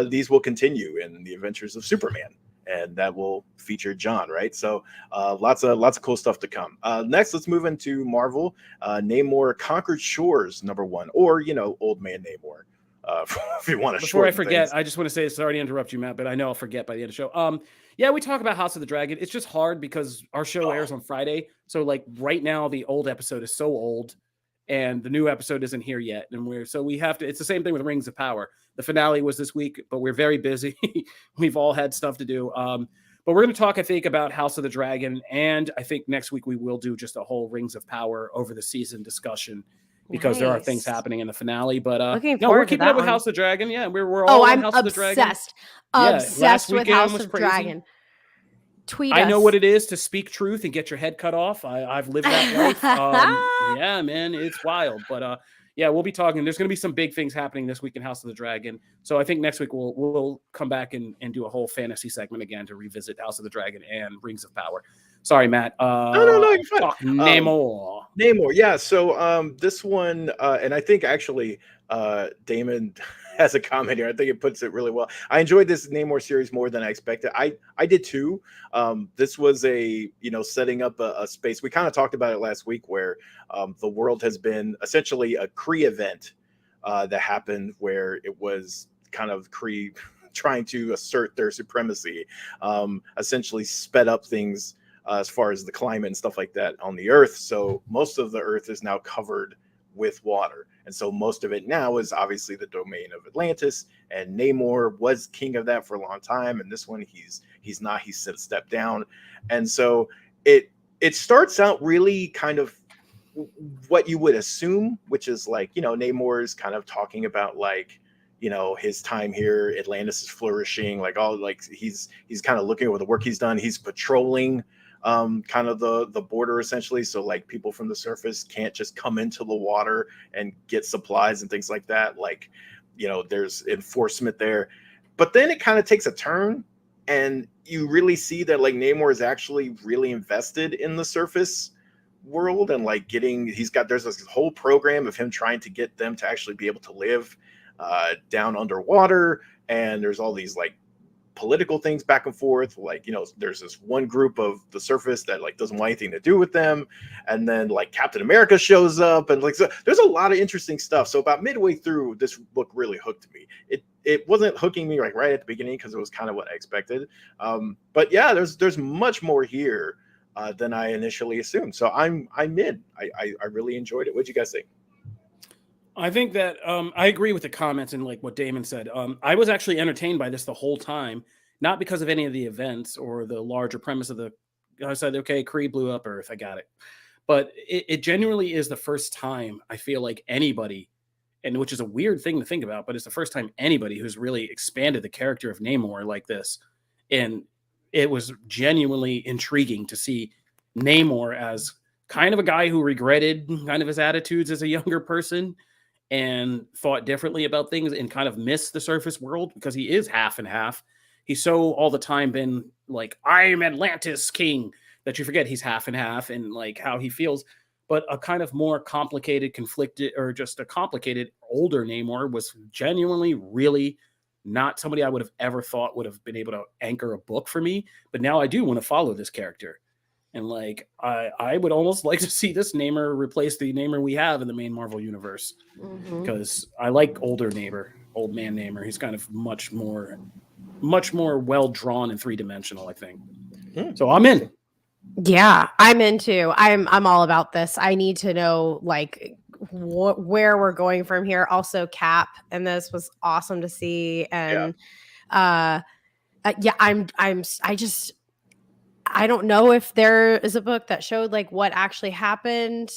these will continue in the adventures of Superman, and that will feature John, right? So lots of cool stuff to come. Next, let's move into Marvel. Namor Conquered Shores #1, or you know, Old Man Namor. if you want to Before I shorten forget, things. I just want to say, sorry to interrupt you, Matt, but I know I'll forget by the end of the show. Yeah, we talk about House of the Dragon. It's just hard because our show airs on Friday. So like right now, the old episode is so old and the new episode isn't here yet. And we have to, it's the same thing with Rings of Power. The finale was this week, but we're very busy. We've all had stuff to do. But we're going to talk, I think, about House of the Dragon. And I think next week we will do just a whole Rings of Power over the season discussion because there are things Nice. happening in the finale. But Looking no, we're forward to keeping that up with one. House of the Dragon. Yeah, we're Oh, all on I'm House of the Dragon. obsessed. Yeah, Obsessed last with weekend House was of crazy. Dragon. Tweet I us. know what it is to speak truth and get your head cut off. I've lived that life. Yeah, man, it's wild. But yeah, we'll be talking. There's going to be some big things happening this week in House of the Dragon. So I think next week we'll come back and do a whole fantasy segment again to revisit House of the Dragon and Rings of Power. Sorry, Matt. No, you're fine. Fuck Namor. Namor, yeah. So this one, and I think actually Damon has a comment here. I think it puts it really well. I enjoyed this Namor series more than I expected. I did too. This was a setting up a space. We kind of talked about it last week where the world has been essentially a Kree event that happened where it was kind of Kree trying to assert their supremacy, essentially sped up things as far as the climate and stuff like that on the Earth. So most of the Earth is now covered with water. And so most of it now is obviously the domain of Atlantis. And Namor was king of that for a long time. And this one, he's not, he's stepped down. And so it starts out really kind of what you would assume, which is like, Namor is kind of talking about like, his time here, Atlantis is flourishing, like all like he's kind of looking over the work he's done. He's patrolling kind of the border essentially, so like people from the surface can't just come into the water and get supplies and things like that. Like there's enforcement there, but then it kind of takes a turn and you really see that like Namor is actually really invested in the surface world and like there's this whole program of him trying to get them to actually be able to live down underwater, and there's all these like political things back and forth, like there's this one group of the surface that like doesn't want anything to do with them, and then like Captain America shows up, and like so there's a lot of interesting stuff. So about midway through, this book really hooked me. It wasn't hooking me like right at the beginning because it was kind of what I expected, but yeah, there's much more here than I initially assumed. So I'm in. I really enjoyed it. What'd you guys think? I think that I agree with the comments and like what Damon said. I was actually entertained by this the whole time, not because of any of the events or the larger premise of I said, okay, Kree blew up Earth. I got it. But it genuinely is the first time I feel like anybody, and which is a weird thing to think about, but it's the first time anybody who's really expanded the character of Namor like this. And it was genuinely intriguing to see Namor as kind of a guy who regretted kind of his attitudes as a younger person and thought differently about things and kind of missed the surface world because he is half and half. He's so all the time been like, I'm Atlantis king, that you forget he's half and half and like how he feels. But a kind of more complicated, conflicted, or just a complicated older Namor was genuinely really not somebody I would have ever thought would have been able to anchor a book for me. But now I do want to follow this character. And like, I would almost like to see this Namor replace the Namor we have in the main Marvel universe, because I like old man Namor. He's kind of much more well drawn and 3-dimensional, I think. So I'm in. Yeah, I'm in too. I'm all about this. I need to know like where we're going from here. Also, Cap, and this was awesome to see. And I don't know if there is a book that showed like what actually happened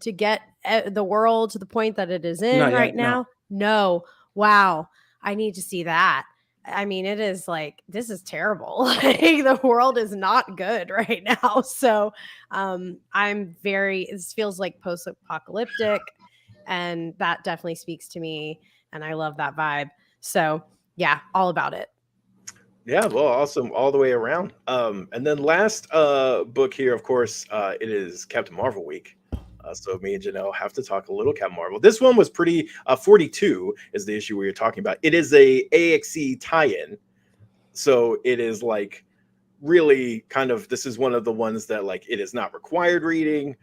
to get the world to the point that it is in right now. No. Wow. I need to see that. I mean, it is like, this is terrible. Like the world is not good right now. So this feels like post-apocalyptic, and that definitely speaks to me. And I love that vibe. So yeah, all about it. Yeah, well, awesome all the way around. And then last book here, of course, it is Captain Marvel week. So me and Janelle have to talk a little Captain Marvel. This one was pretty 42 is the issue we were talking about. It is a AXE tie-in. So it is like really kind of, this is one of the ones that like it is not required reading.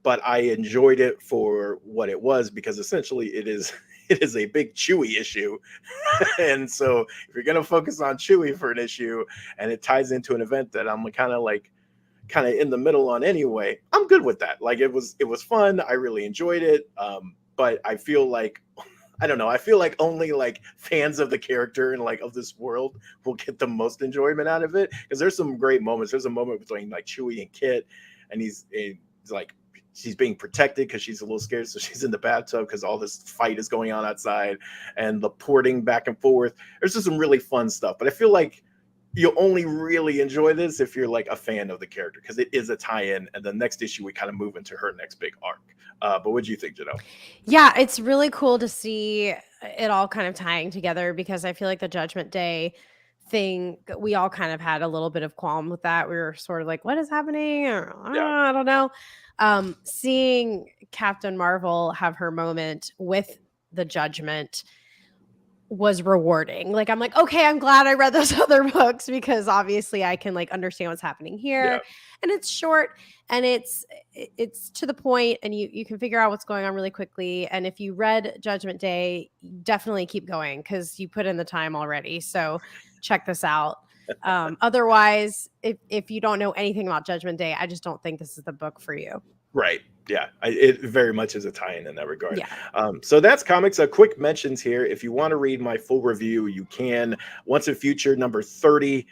but I enjoyed it for what it was, because essentially it is it is a big Chewie issue. And so if you're gonna focus on Chewie for an issue and it ties into an event that I'm kind of in the middle on anyway, I'm good with that. Like, it was fun. I really enjoyed it. But I feel like, I don't know. I feel like only like fans of the character and like of this world will get the most enjoyment out of it, because there's some great moments. There's a moment between like Chewie and Kit, and he's like, she's being protected because she's a little scared, so she's in the bathtub because all this fight is going on outside, and the porting back and forth. There's just some really fun stuff. But I feel like you'll only really enjoy this if you're like a fan of the character, because it is a tie-in, and the next issue we kind of move into her next big arc. But what do you think, Janelle? Yeah, it's really cool to see it all kind of tying together, because I feel like the Judgment Day thing, we all kind of had a little bit of qualm with that. We were sort of like, what is happening? Or, Yeah. I don't know. Seeing Captain Marvel have her moment with the Judgment was rewarding. Like, I'm like, okay, I'm glad I read those other books, because obviously I can like understand what's happening here. Yeah. And it's short, and it's to the point, and you can figure out what's going on really quickly. And if you read Judgment Day, definitely keep going, because you put in the time already. So check this out. Otherwise, if you don't know anything about Judgment Day, I just don't think this is the book for you. Right. Yeah. It very much is a tie-in that regard. Yeah. So that's comics. Quick mentions here. If you want to read my full review, you can. Once in Future number 30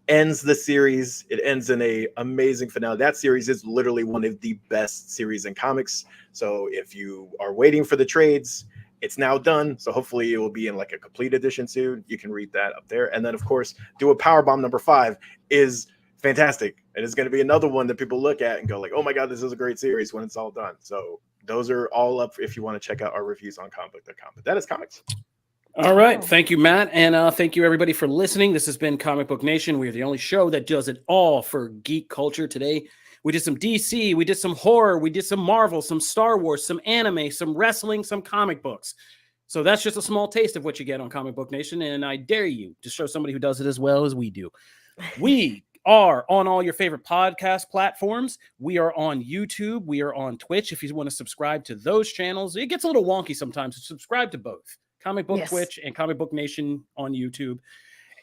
ends the series. It ends in a amazing finale. That series is literally one of the best series in comics. So if you are waiting for the trades, it's now done. So hopefully it will be in like a complete edition soon. You can read that up there. And then of course, Do a Powerbomb number 5 is fantastic, and it's going to be another one that people look at and go like, oh my god, this is a great series when it's all done. So those are all up if you want to check out our reviews on comicbook.com. But that is comics. All right. Thank you, Matt. And thank you, everybody, for listening. This has been Comic Book Nation. We are the only show that does it all for geek culture. Today, we did some DC, we did some horror, we did some Marvel, some Star Wars, some anime, some wrestling, some comic books. So that's just a small taste of what you get on Comic Book Nation. And I dare you to show somebody who does it as well as we do. We are on all your favorite podcast platforms. We are on YouTube. We are on Twitch. If you want to subscribe to those channels, it gets a little wonky sometimes. So subscribe to both Comic Book Twitch and Comic Book Nation on YouTube.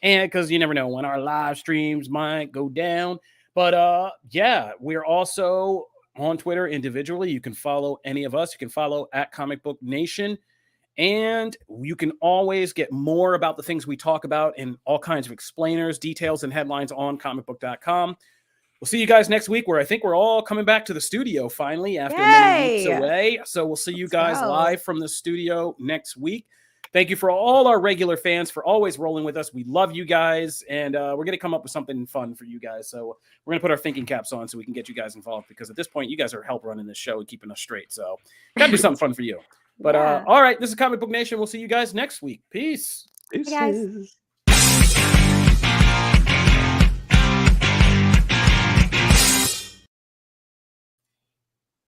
And because you never know when our live streams might go down. But yeah, we're also on Twitter individually. You can follow any of us. You can follow at Comic Book Nation. And you can always get more about the things we talk about in all kinds of explainers, details, and headlines on comicbook.com. We'll see you guys next week, where I think we're all coming back to the studio finally after many weeks away. So we'll see you guys live from the studio next week. Thank you for all our regular fans for always rolling with us. We love you guys, and we're going to come up with something fun for you guys. So we're going to put our thinking caps on so we can get you guys involved, because at this point, you guys are help running this show and keeping us straight. So got to do something fun for you. But all right, this is Comic Book Nation. We'll see you guys next week. Peace. Hey guys.